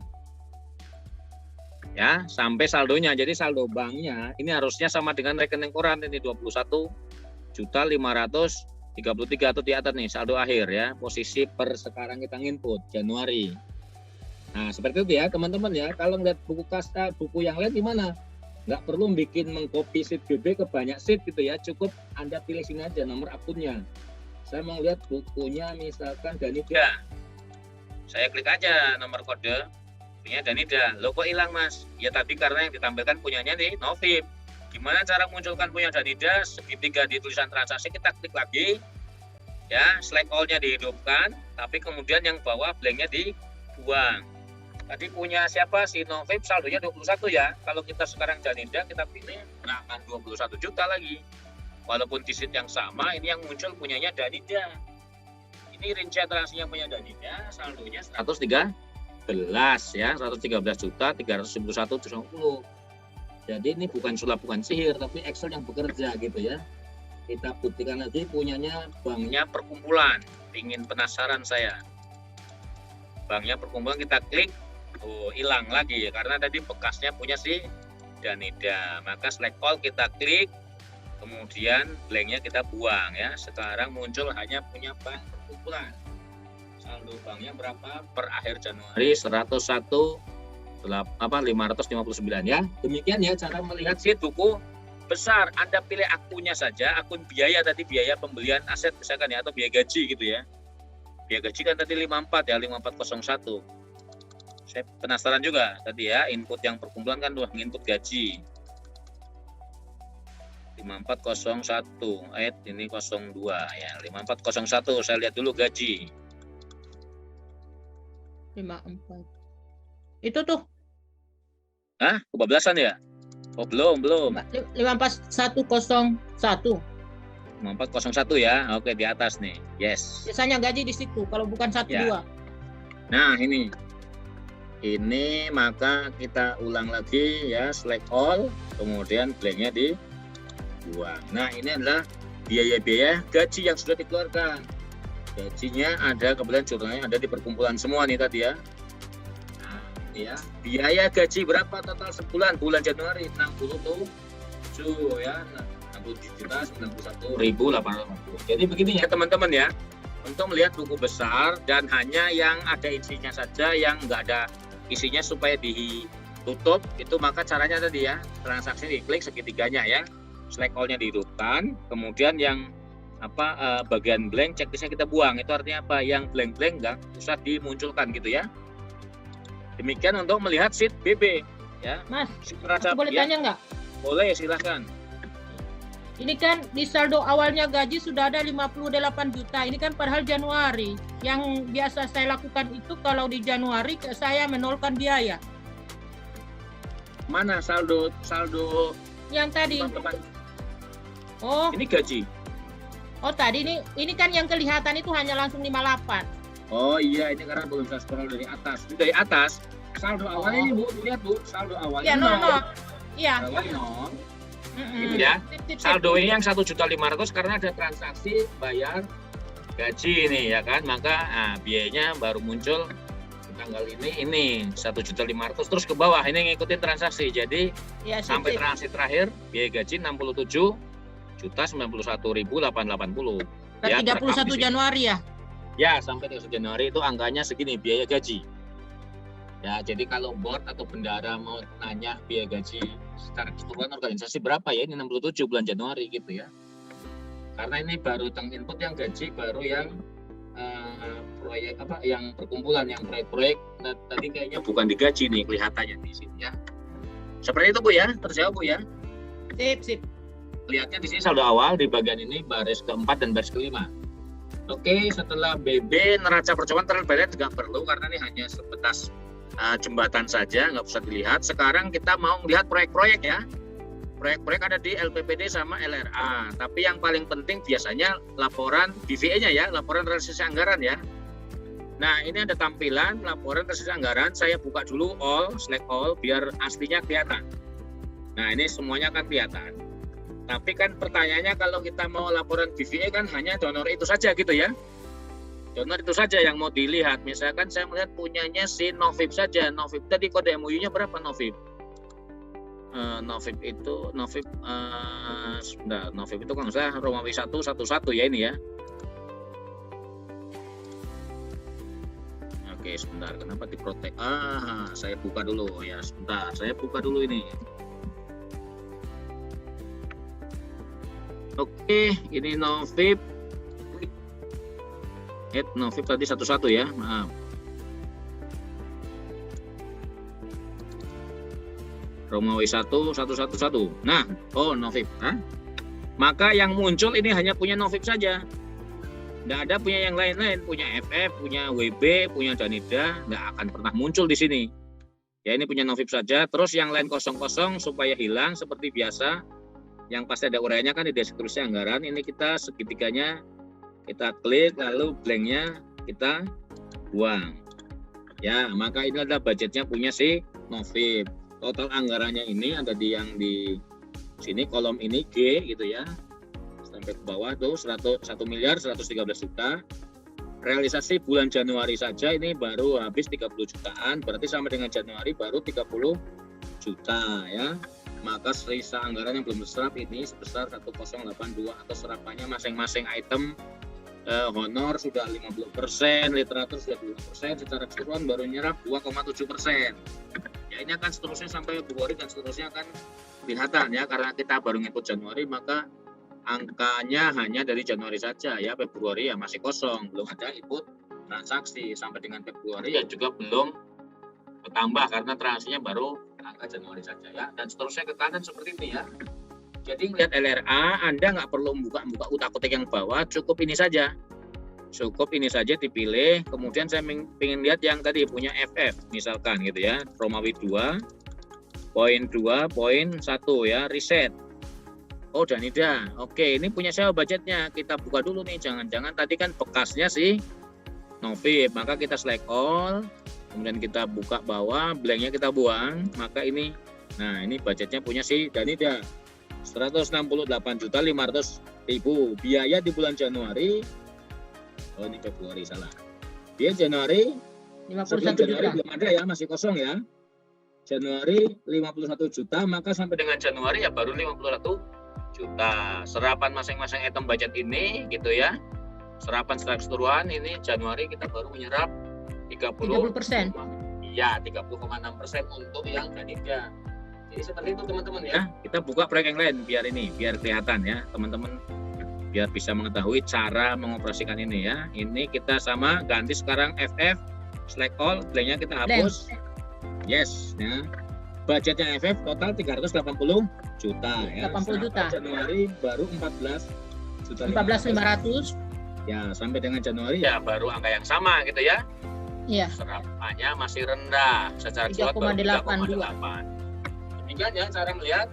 Ya, sampai saldonya. Jadi saldo banknya ini harusnya sama dengan rekening koran, ini 21.533 atau di atas nih saldo akhir ya, posisi per sekarang kita input Januari. Nah seperti itu ya teman-teman ya. Kalau ngeliat buku kasta, buku yang lain gimana? Nggak perlu bikin mengcopy sheet BB ke banyak sheet gitu ya, cukup Anda pilih sini aja nomor akunnya. Saya mau lihat bukunya misalkan Danida, saya klik aja nomor kode punya Danida. Loh kok hilang Mas? Ya tadi karena yang ditampilkan punyanya nih Novib. Gimana cara munculkan punya Danida? Segitiga di tulisan transaksi kita klik lagi ya, select all-nya dihidupkan, tapi kemudian yang bawah blanknya dibuang. Tadi punya siapa? Si Novib saldonya 21 ya. Kalau kita sekarang Danida kita pilih, nah akan 21 juta lagi. Walaupun di sheet yang sama, ini yang muncul punyanya Danida. Ini rincian transaksinya punya Danida, saldonya 113 ya, 113.391.70. Jadi ini bukan sulap, bukan sihir, tapi Excel yang bekerja gitu ya. Kita buktikan lagi punyanya banknya perkumpulan. Ingin penasaran saya. Banknya perkumpulan kita klik, oh hilang lagi karena tadi bekasnya punya si Danida. Maka select all kita klik, kemudian blanknya kita buang ya. Sekarang muncul hanya punya bank perkumpulan. Saldo banknya berapa per akhir Januari? 101.559 ya. Demikian ya cara melihat sheet buku besar. Anda pilih akunnya saja, akun biaya tadi, biaya pembelian aset misalkan ya, atau biaya gaji gitu ya. Biaya gaji kan tadi 54 ya, 5401. Saya penasaran juga tadi ya, input yang perkumpulan kan udah input gaji 5401, ini 02 ya, 5401. Saya lihat dulu gaji 54. Itu tuh. Hah? Kebablasan ya? Oh, belum. 54101. 5401 ya. Oke, di atas nih. Yes. Biasanya gaji di situ kalau bukan 12. Ya. Nah, ini. Ini maka kita ulang lagi ya, select all, kemudian blanknya dibuang. Nah, ini adalah biaya-biaya gaji yang sudah dikeluarkan. Gajinya ada, kemudian jurnalnya ada di perkumpulan semua nih tadi ya. Nah, ini ya. Biaya gaji berapa total sebulan? Bulan Januari 60 tuh 67 ya, 67.091.850. Jadi begini ya teman-teman ya, untuk melihat buku besar dan hanya yang ada isinya saja, yang nggak ada isinya supaya ditutup, itu maka caranya tadi ya, transaksi diklik segitiganya ya, select all-nya dihidupkan, kemudian yang bagian blank checklistnya kita buang. Itu artinya apa? Yang blank-blank nggak usah dimunculkan gitu ya. Demikian untuk melihat sheet BB ya. Mas, Neraca, aku boleh ya, tanya nggak? boleh, silahkan. Ini kan di saldo awalnya gaji sudah ada 58 juta. Ini kan padahal Januari. Yang biasa saya lakukan itu kalau di Januari saya menolkan biaya. Mana saldo Yang tadi. teman-teman? Oh, Ini gaji. tadi ini kan yang kelihatan itu hanya langsung 58. Oh iya, ini karena belum saya scroll dari atas. Itu dari atas. Saldo awalnya ini Bu, lihat Bu, saldo awalnya. Iya, no. Iya. Awalnya nol. Mm-mm. Gitu ya. Sip. Saldo ini yang 1.500.000 karena ada transaksi bayar gaji ini ya kan, maka biayanya baru muncul tanggal ini 1.500.000 terus ke bawah ini ngikutin transaksi. Jadi Ya, sampai sip. transaksi terakhir biaya gaji 67.091.880. Berarti Ya, 31 terekam di sini. Januari ya. Ya, sampai 31 Januari itu angkanya segini biaya gaji. Ya, jadi kalau board atau bendara mau nanya biaya gaji secara keseluruhan organisasi berapa ya, ini 67 bulan Januari gitu ya. Karena ini baru input yang gaji, baru yang proyek yang perkumpulan, yang proyek-proyek tadi kayaknya bukan digaji nih kelihatannya di sini ya. Seperti itu Bu ya, terjawab Bu ya. Sip. Lihatnya di sini saldo awal di bagian ini baris keempat dan baris kelima. Oke, setelah BB neraca percobaan terbayar tidak perlu karena ini hanya sebatas jembatan saja, nggak usah dilihat. Sekarang kita mau melihat proyek-proyek ya. Proyek-proyek ada di LPPD sama LRA. Tapi yang paling penting biasanya laporan BVE-nya ya, laporan realisasi anggaran ya. Nah, ini ada tampilan laporan realisasi anggaran. Saya buka dulu select all biar aslinya kelihatan. Nah, ini semuanya akan kelihatan. Tapi kan pertanyaannya kalau kita mau laporan BVE kan hanya donor itu saja gitu ya. Donor itu saja yang mau dilihat. Misalkan saya melihat punyanya si Novib saja. Novib tadi kode MOU-nya berapa Novib? Novib itu kan saya Romawi 111 ya ini ya. Oke, sebentar. Kenapa diprotek? Saya buka dulu ya. Sebentar, saya buka dulu ini. Oke, ini Novib. Novib tadi 11 ya, maaf. Romawi 111. Nah, Novib. Maka yang muncul ini hanya punya Novib saja. Nggak ada punya yang lain-lain, punya FF, punya WB, punya Danida, nggak akan pernah muncul di sini. Ya ini punya Novib saja. Terus yang lain kosong-kosong supaya hilang seperti biasa. Yang pasti ada uraiannya kan di deskripsi anggaran. Ini kita segitiganya kita klik, lalu blanknya kita buang. Ya, maka ini adalah budgetnya punya si Novib. Total anggarannya ini ada yang di sini kolom ini G gitu ya. Sampai ke bawah tuh 1.113 juta. Realisasi bulan Januari saja ini baru habis 30 jutaan, berarti sama dengan Januari baru 30 juta ya. Maka sisa anggaran yang belum diserap ini sebesar 1082 atau serapannya masing-masing item. Honor sudah 50%, literatur sudah 2%, secara keseluruhan baru nyerap 2,7%. Ya ini akan seterusnya sampai Februari dan seterusnya akan kelihatan ya, karena kita baru nginput Januari maka angkanya hanya dari Januari saja ya. Februari ya masih kosong, belum ada input transaksi. Sampai dengan Februari ya juga belum bertambah karena transaksinya baru angka Januari saja ya, dan seterusnya ke kanan seperti ini ya. Jadi melihat LRA Anda nggak perlu buka utak-utik yang bawah, cukup ini saja dipilih. Kemudian saya ingin lihat yang tadi punya FF misalkan gitu ya, Romawi 2.2.1 ya, reset. Danida. Oke, ini punya saya budgetnya. Kita buka dulu nih, jangan-jangan tadi kan bekasnya si Novib, maka kita select all, kemudian kita buka bawah, blanknya kita buang, maka ini, nah ini budgetnya punya si Danida. 168.500.000 biaya di bulan Januari. Ini Februari salah. Biaya Januari 51 Januari juta. belum ada ya, masih kosong ya. Januari 51 juta, maka sampai dengan Januari ya baru 51 juta. Serapan masing-masing item budget ini gitu ya. Serapan secara keseluruhan ini Januari kita baru menyerap 30%. Iya, 30,6% untuk yang Ganika. Jadi seperti itu teman-teman ya. Kita buka proyek yang lain biar kelihatan ya teman-teman, biar bisa mengetahui cara mengoperasikan ini ya. Ini kita sama ganti sekarang FF select all, blank-nya kita hapus. Yes, ya. Budgetnya FF total 380 juta ya. 80 juta. Januari baru 14 juta. 14.500. Ya, sampai dengan Januari ya baru angka yang sama gitu ya. Iya. Serapannya masih rendah, secara kilat baru 3,82. Demikian ya cara melihat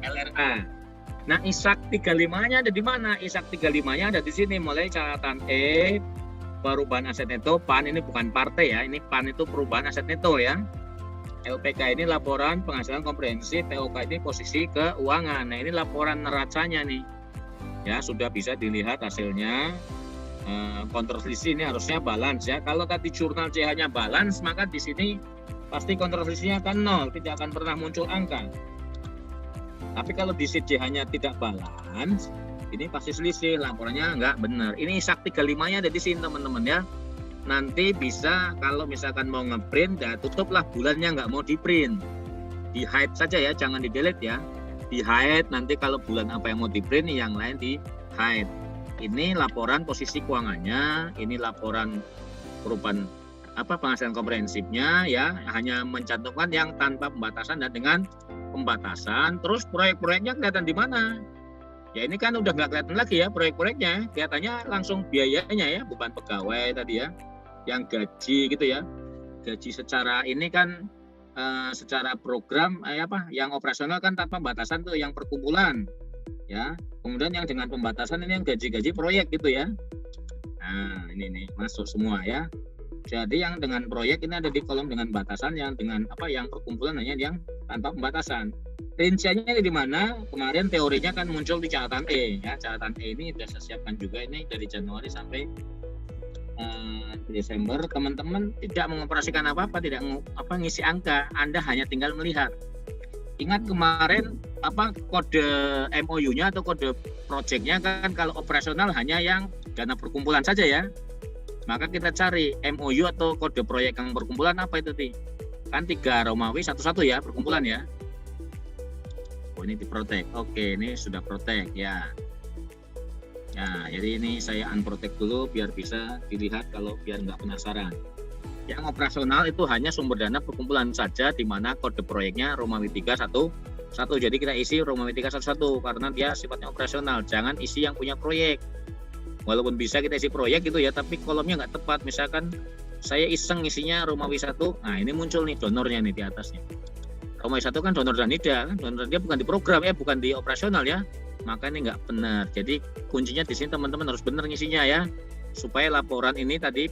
LRA. Nah, ISAK 35-nya ada di mana? ISAK 35-nya ada di sini, mulai catatan E, perubahan aset neto. PAN ini bukan partai ya, ini PAN itu perubahan aset neto ya. LPK ini laporan penghasilan komprehensif, POK ini posisi keuangan. Nah, ini laporan neracanya nih. Ya, sudah bisa dilihat hasilnya. Kontrol selisih ini harusnya balance ya. Kalau tadi jurnal CH-nya balance, maka di sini pasti kontrol selisihnya akan 0, tidak akan pernah muncul angka. Tapi kalau di CJH-nya tidak balance, ini pasti selisih, laporannya nggak benar. Ini ISAK 35-nya ada di sini teman-teman ya. Nanti bisa kalau misalkan mau ngeprint, ya tutuplah bulannya, nggak mau di print. Di hide saja ya, jangan di delete ya. Di hide, nanti kalau bulan apa yang mau di print, yang lain di hide. Ini laporan posisi keuangannya, ini laporan perubahan penghasilan komprehensifnya ya, hanya mencantumkan yang tanpa pembatasan dan dengan pembatasan. Terus proyek-proyeknya kelihatan di mana? Ya ini kan udah nggak kelihatan lagi ya proyek-proyeknya, kelihatannya langsung biayanya ya, beban pegawai tadi ya, yang gaji gitu ya. Gaji secara ini kan secara program yang operasional kan tanpa batasan tuh yang perkumpulan ya. Kemudian yang dengan pembatasan ini yang gaji-gaji proyek gitu ya. Nah, ini nih masuk semua ya. Jadi yang dengan proyek ini ada di kolom dengan batasan, yang dengan yang perkumpulan hanya yang tanpa pembatasan. Rinciannya di mana? Kemarin teorinya kan muncul di catatan E ya. Catatan E ini sudah saya siapkan juga, ini dari Januari sampai Desember. Teman-teman tidak mengoperasikan apa-apa, tidak ngisi angka, Anda hanya tinggal melihat. Ingat kemarin kode MOU-nya atau kode project-nya kan kalau operasional hanya yang dana perkumpulan saja ya. Maka kita cari MOU atau kode proyek yang perkumpulan apa itu Ti? Kan 3 Romawi 11 ya perkumpulan ya. Oh ini di protect. Oke, ini sudah protect ya. Ya, jadi ini saya unprotect dulu biar bisa dilihat kalau biar nggak penasaran. Yang operasional itu hanya sumber dana perkumpulan saja, di mana kode proyeknya Romawi 311. Jadi kita isi Romawi 311 karena dia sifatnya operasional. Jangan isi yang punya proyek. Walaupun bisa kita isi proyek gitu ya, tapi kolomnya nggak tepat. Misalkan saya iseng isinya Romawi 1, nah ini muncul nih donornya nih di atasnya. Romawi 1 kan donor Danida, kan donor dia bukan di program ya, bukan di operasional ya. Maka ini nggak benar. Jadi kuncinya di sini teman-teman harus benar ngisinya ya, supaya laporan ini tadi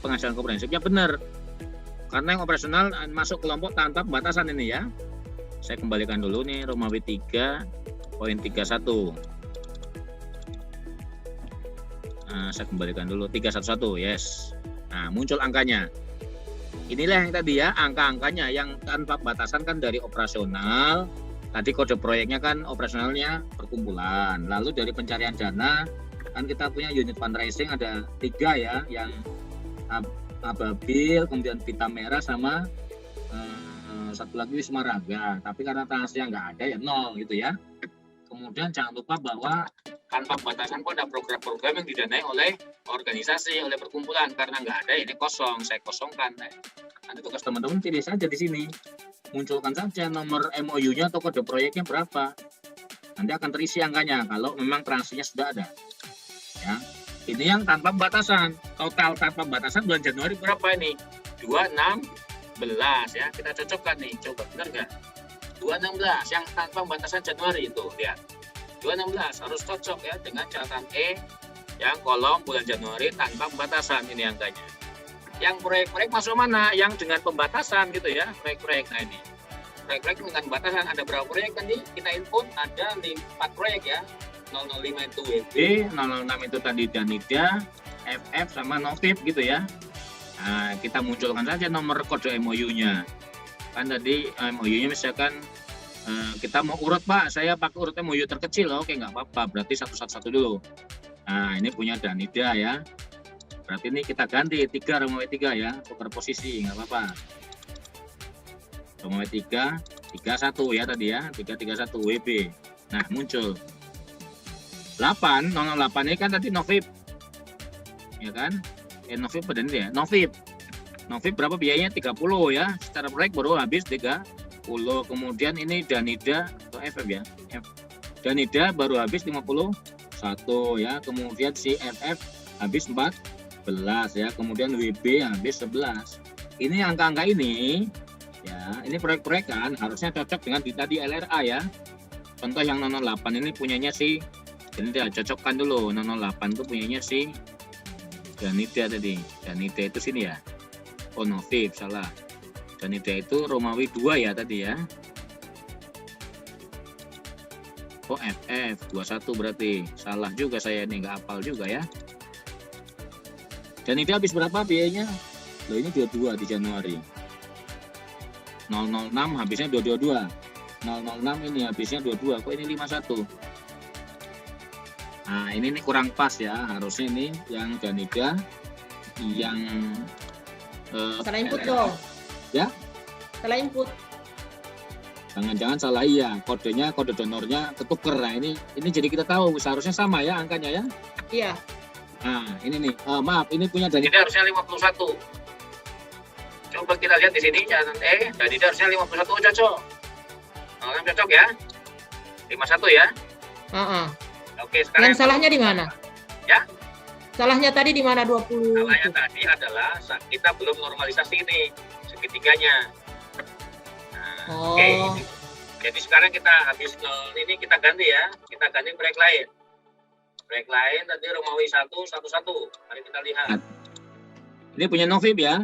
penghasilan komprehensifnya benar. Karena yang operasional masuk kelompok tanpa pembatasan ini ya. Saya kembalikan dulu nih Romawi 3.31. Nah, saya kembalikan dulu 311, yes. Nah, muncul angkanya. Inilah yang tadi ya, angka-angkanya yang tanpa batasan kan dari operasional. Tadi kode proyeknya kan operasionalnya perkumpulan. Lalu dari pencarian dana kan kita punya unit fundraising ada 3 ya, yang Ababil, kemudian Pita Merah sama satu lagi Wisma Raga. Tapi karena transaksinya nggak ada ya 0 gitu ya. Kemudian jangan lupa bahwa tanpa batasan pun ada program-program yang didanai oleh organisasi, oleh perkumpulan. Karena nggak ada ini kosong, saya kosongkan. Nanti tugas teman-teman pilih saja di sini, munculkan saja nomor MOU-nya atau kode proyeknya berapa. Nanti akan terisi angkanya kalau memang transaksinya sudah ada. Ya, ini yang tanpa batasan. Total tanpa batasan bulan Januari berapa ini? 216 ya. Kita cocokkan nih, coba benar nggak? 216 yang tanpa batasan Januari itu, lihat. 216 harus cocok ya dengan catatan E yang kolom bulan Januari tanpa pembatasan, ini angkanya. Yang proyek-proyek masuk mana? Yang dengan pembatasan gitu ya, proyek-proyek. Nah ini proyek-proyek dengan pembatasan ada berapa proyek tadi? Kita input ada 4 proyek ya. 005 itu WB, 006 itu tadi Danida, FF sama Novip gitu ya. Nah, kita munculkan saja nomor kode MOU-nya. Kan tadi MOU-nya misalkan kita mau urut Pak, saya pakai urut MOU terkecil, oke nggak apa-apa, berarti satu dulu. Nah ini punya Danida ya, berarti ini kita ganti 3 Romawi 3 ya, tukar posisi nggak apa-apa. Romawi 3, 31 ya tadi ya, 331 WB. Nah muncul 8, 008 ini kan tadi Novib, ya kan? Novib pada ini ya, Novib berapa biayanya 30 ya, secara proyek baru habis 30. Kemudian ini Danida atau FF ya, Danida baru habis 51 ya, kemudian si FF habis 14 ya, kemudian WB habis 11. Ini angka-angka ini ya, ini proyek-proyek kan harusnya cocok dengan tadi LRA ya. Contoh yang 008 ini punyanya si Danida, cocokkan dulu. 008 itu punyanya si Danida tadi. Danida itu sini ya. Oh Novib, salah. Danida itu Romawi 2 ya tadi ya. Oh FF 21 berarti. Salah juga saya nih, nggak hafal juga ya. Danida habis berapa biayanya? Loh ini 22 di Januari. 006 habisnya 222. 006 ini habisnya 22. Kok ini 51? Nah ini nih kurang pas ya. Harusnya ini yang Danida yang Salah input dong. Ya? Salah input. Jangan-jangan salah iya. Kodenya, kode donornya ketuker. Nah ini jadi kita tahu seharusnya sama ya angkanya ya. Iya. Nah ini nih. Maaf, ini punya Danida harusnya 51. Coba kita lihat di sini catatan Danida harusnya 51 cocok. Kan cocok ya? 51 ya? Oke, sekarang Yang salahnya di mana? Ya? Salahnya tadi di mana 20? Salahnya tadi adalah kita belum normalisasi ini segitiganya. Nah, Oke. Jadi sekarang kita habis ini kita ganti ya. Kita ganti proyek lain. Proyek lain tadi Romawi 1. Mari kita lihat. Ini punya Novib ya.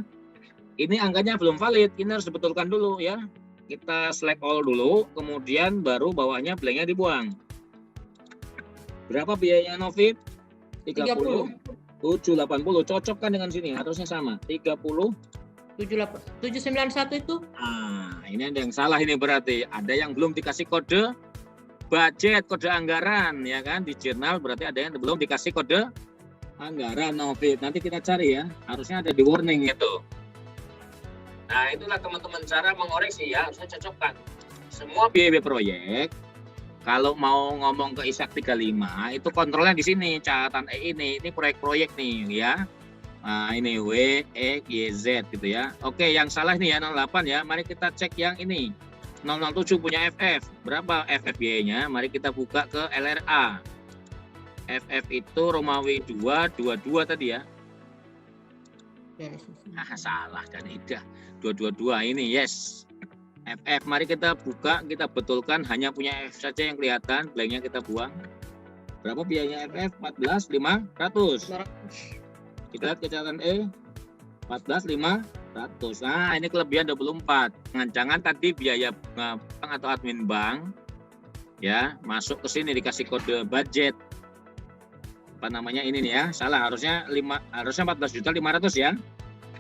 Ini angkanya belum valid. Ini harus dibetulkan dulu ya. Kita select all dulu, kemudian baru bawahnya blanknya dibuang. Berapa biayanya Novib? 30. 780 cocok kan dengan sini, harusnya sama. 30 791 itu? Ini ada yang salah ini berarti. Ada yang belum dikasih kode budget, kode anggaran ya kan di jurnal, berarti ada yang belum dikasih kode anggaran Novib. Nanti kita cari ya. Harusnya ada di warning itu. Nah, itulah teman-teman cara mengoreksi ya, harusnya cocokkan. Semua biaya proyek kalau mau ngomong ke ISAK 35 itu kontrolnya di sini, catatan ini proyek-proyek nih ya. Nah, ini W, E, Y, Z gitu ya. Oke, yang salah nih ya 08 ya. Mari kita cek yang ini. 007 punya FF. Berapa FF biayanya? Mari kita buka ke LRA. FF itu Romawi 2, 22 tadi ya. Salah Danida. 222 ini, yes. FF, mari kita buka, kita betulkan, hanya punya F saja yang kelihatan, blanknya kita buang. Berapa biayanya FF? 14.500. Kita lihat ke catatan E, 14.500. Nah, ini kelebihan 24. Jangan tadi biaya bank atau admin bank, ya, masuk ke sini dikasih kode budget. Apa namanya ini nih ya, salah, harusnya 14.500.000 ya.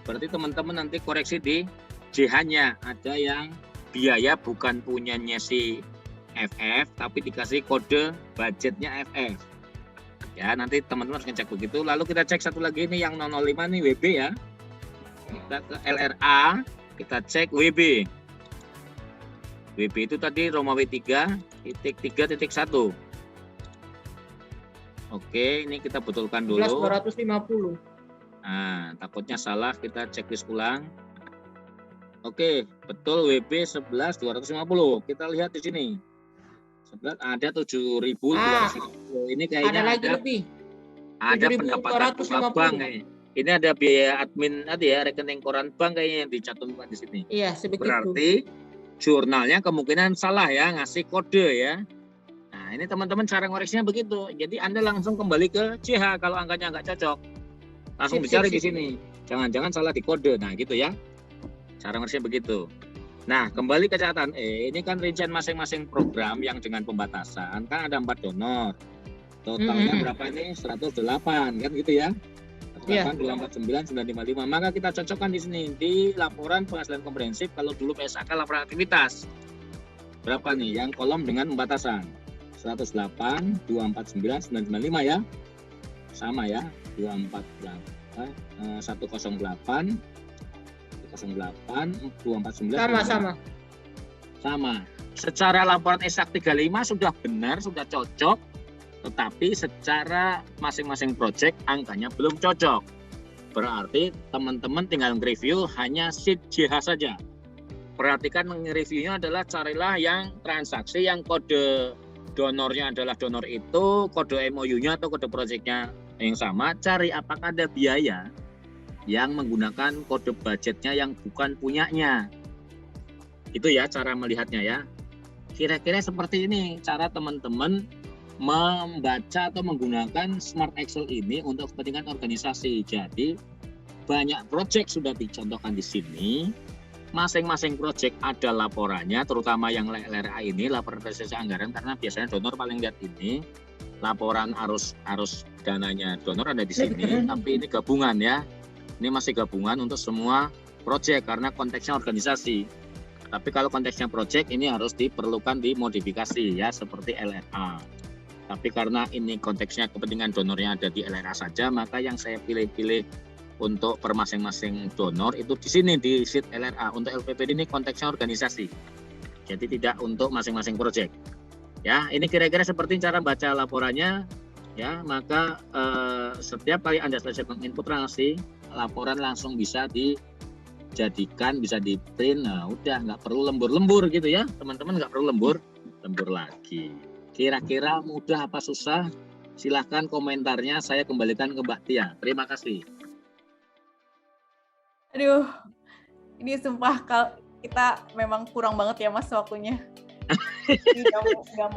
Berarti teman-teman nanti koreksi di JH-nya, ada yang biaya bukan punyanya si FF tapi dikasih kode budgetnya FF ya, nanti teman-teman harus ngecek begitu. Lalu kita cek satu lagi ini yang 005 nih WB ya, kita ke LRA, kita cek WB itu tadi Romawi 3.3.1. Oke, ini kita betulkan dulu 11.250. Nah, takutnya salah, kita checklist ulang. Oke, betul WB 11.250. Kita lihat di sini. 11 ada 7.250. Ini kayaknya ada lagi lebih. Ada pendapatan bank kayaknya. Ini ada biaya admin tadi ya, rekening koran bank kayaknya yang dicantumkan di sini. Iya, sebegitu. Berarti jurnalnya kemungkinan salah ya, ngasih kode ya. Nah, ini teman-teman cara ngoreksinya begitu. Jadi Anda langsung kembali ke CH kalau angkanya nggak cocok. Langsung dicari di sini. Jangan-jangan salah di kode. Nah, gitu ya. Cara ngurusnya begitu. Nah, kembali ke catatan E, ini kan rincian masing-masing program yang dengan pembatasan, kan ada 4 donor. Totalnya berapa ini? 108, kan gitu ya. 08 249 955. Maka kita cocokkan di sini di laporan penghasilan komprehensif. Kalau dulu PSAK laporan aktivitas. Berapa nih yang kolom dengan pembatasan? 108 249 955 ya. Sama ya. 108 249 sama. Secara laporan SAK 35 sudah benar, sudah cocok, tetapi secara masing-masing project angkanya belum cocok. Berarti teman-teman tinggal review hanya sheet JH saja. Perhatikan reviewnya adalah carilah yang transaksi yang kode donornya adalah donor itu, kode MOU-nya atau kode projectnya yang sama. Cari apakah ada biaya yang menggunakan kode budgetnya yang bukan punyanya. Itu ya cara melihatnya ya. Kira-kira seperti ini cara teman-teman membaca atau menggunakan Smart Excel ini untuk kepentingan organisasi. Jadi banyak proyek sudah dicontohkan di sini. Masing-masing proyek ada laporannya, terutama yang LRA ini, laporan realisasi anggaran, karena biasanya donor paling lihat ini. Laporan arus dananya donor ada di sini, tapi ini gabungan ya. Ini masih gabungan untuk semua proyek karena konteksnya organisasi. Tapi kalau konteksnya proyek ini harus diperlukan dimodifikasi ya seperti LRA. Tapi karena ini konteksnya kepentingan donornya ada di LRA saja, maka yang saya pilih-pilih untuk per masing-masing donor itu di sini di sheet LRA. Untuk LPPD ini konteksnya organisasi. Jadi tidak untuk masing-masing proyek. Ya, ini kira-kira seperti cara baca laporannya. Ya, maka setiap kali Anda selesai menginput transaksi, laporan langsung bisa dijadikan, bisa di print. Nah, udah nggak perlu lembur-lembur gitu ya, teman-teman, nggak perlu lembur lagi. Kira-kira mudah apa susah? Silahkan komentarnya saya kembalikan ke Mbak Tia. Terima kasih. Aduh, ini sumpah kita memang kurang banget ya Mas waktunya.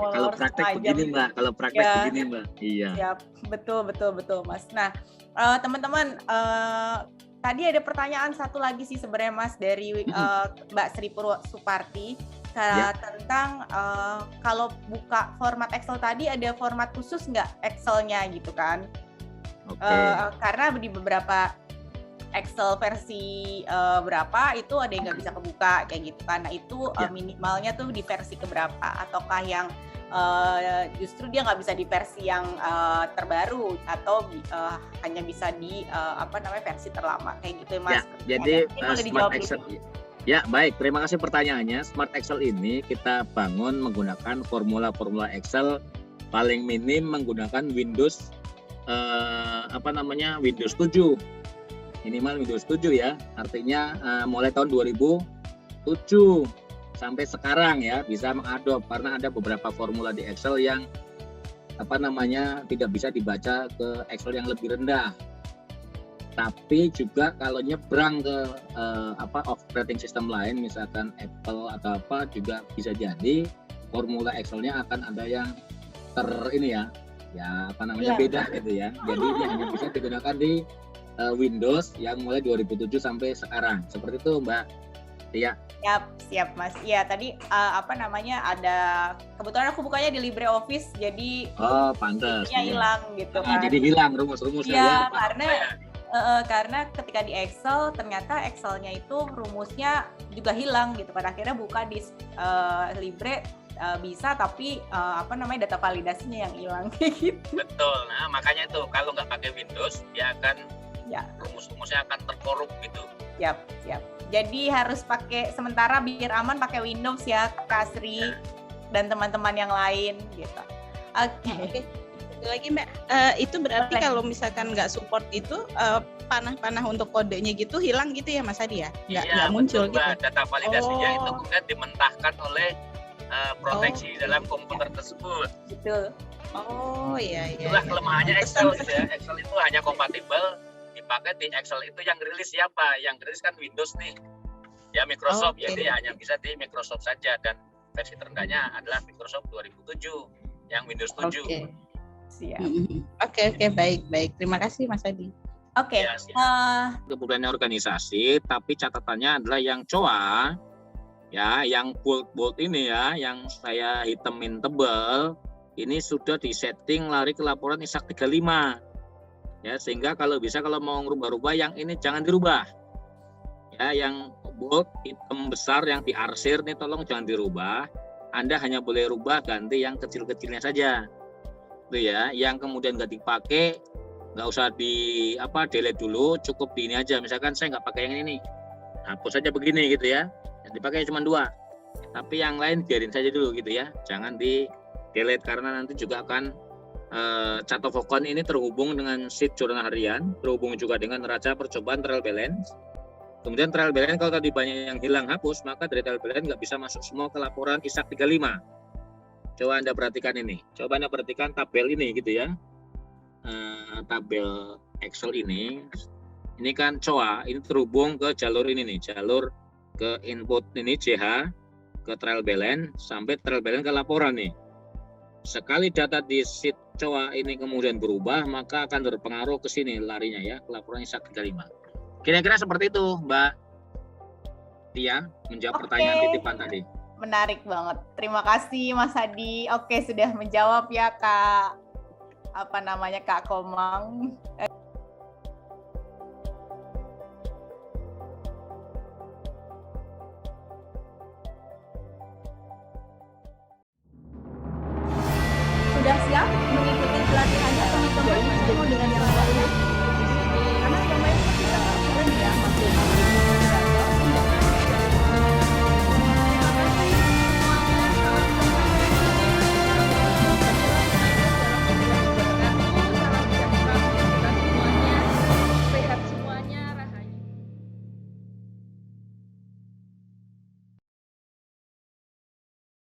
Kalau praktek begini Mbak, kalau praktek begini Mbak. Iya. Siap, betul Mas. Nah, teman-teman, tadi ada pertanyaan satu lagi sih sebenarnya Mas dari Mbak Sri Suparti tentang kalau buka format Excel tadi ada format khusus nggak Excel-nya gitu kan? Karena di beberapa Excel versi berapa itu ada yang nggak bisa kebuka kayak gitu kan. Nah itu minimalnya tuh di versi keberapa, ataukah yang justru dia nggak bisa di versi yang terbaru atau hanya bisa di versi terlama kayak gitu Mas. Ya, jadi Smart Excel. Ya baik, terima kasih pertanyaannya. Smart Excel ini kita bangun menggunakan formula-formula Excel paling minim menggunakan Windows Windows 7. Minimal Windows 7 ya, artinya mulai tahun 2007 sampai sekarang ya bisa mengadop, karena ada beberapa formula di Excel yang tidak bisa dibaca ke Excel yang lebih rendah. Tapi juga kalau nyebrang ke operating system lain, misalkan Apple atau apa, juga bisa jadi formula Excel-nya akan ada yang beda gitu ya. Jadi ini hanya bisa digunakan di Windows yang mulai 2007 sampai sekarang. Seperti itu Mbak Tia. Siap Mas. Iya tadi ada kebetulan aku bukanya di LibreOffice jadi pantas. Hilang gitu kan. Jadi hilang rumus-rumusnya ya. Karena ketika di Excel ternyata Excel-nya itu rumusnya juga hilang gitu kan. Akhirnya buka di Libre bisa tapi data validasinya yang hilang kayak gitu. Betul. Nah, makanya itu kalau nggak pakai Windows dia akan rumus-rumusnya akan terkorup gitu. Siap. Jadi harus pakai sementara biar aman pakai Windows ya Kak Sri dan teman-teman yang lain gitu. Oke. Lagi Mbak, itu berarti kalau misalkan nggak support itu panah-panah untuk kodenya gitu hilang gitu ya Mas Adi ya? Nggak muncul gitu. Data validasinya itu kemudian dimentahkan oleh proteksi dalam komputer tersebut. Betul. Iya. Itulah kelemahannya Excel ya. Excel itu hanya kompatibel dipakai di Excel itu yang rilis siapa? Yang rilis kan Windows nih. Ya Microsoft, jadi hanya bisa di Microsoft saja, dan versi terendahnya adalah Microsoft 2007 yang Windows 7. Siap. Oke, baik. Terima kasih Mas Adi. Oke. Kemudian organisasi, tapi catatannya adalah yang COA ya, yang bold ini ya, yang saya hitamin tebal, ini sudah disetting lari ke laporan ISAK 35. Ya, sehingga kalau bisa kalau mau ngerubah-rubah yang ini jangan dirubah. Ya, yang bold hitam besar yang diarsir nih tolong jangan dirubah. Anda hanya boleh rubah ganti yang kecil-kecilnya saja. Itu ya, yang kemudian nggak dipakai nggak usah delete dulu, cukup di ini aja. Misalkan saya nggak pakai yang ini, hapus saja begini gitu ya. Yang dipakai cuma 2. Tapi yang lain biarin saja dulu gitu ya. Jangan di delete karena nanti juga akan chart of account ini terhubung dengan sheet jurnal harian, terhubung juga dengan neraca percobaan trial balance. Kemudian trial balance kalau tadi banyak yang hilang hapus, maka dari trial balance nggak bisa masuk semua ke laporan ISAK 35. Coba Anda perhatikan ini. Coba Anda perhatikan tabel ini gitu ya. Tabel Excel ini kan COA, ini terhubung ke jalur ini nih, jalur ke input ini JH, ke trial balance, sampai trial balance ke laporan nih. Sekali data di sheet COA ini kemudian berubah, maka akan berpengaruh ke sini larinya ya, ke laporan ISAK 35. Kira-kira seperti itu, Mbak Tia, menjawab pertanyaan titipan tadi. Menarik banget. Terima kasih Mas Hadi. Oke, sudah menjawab ya Kak. Kak Komang. Sudah siap mengikuti pelatihannya teman-teman? Bertemu dengan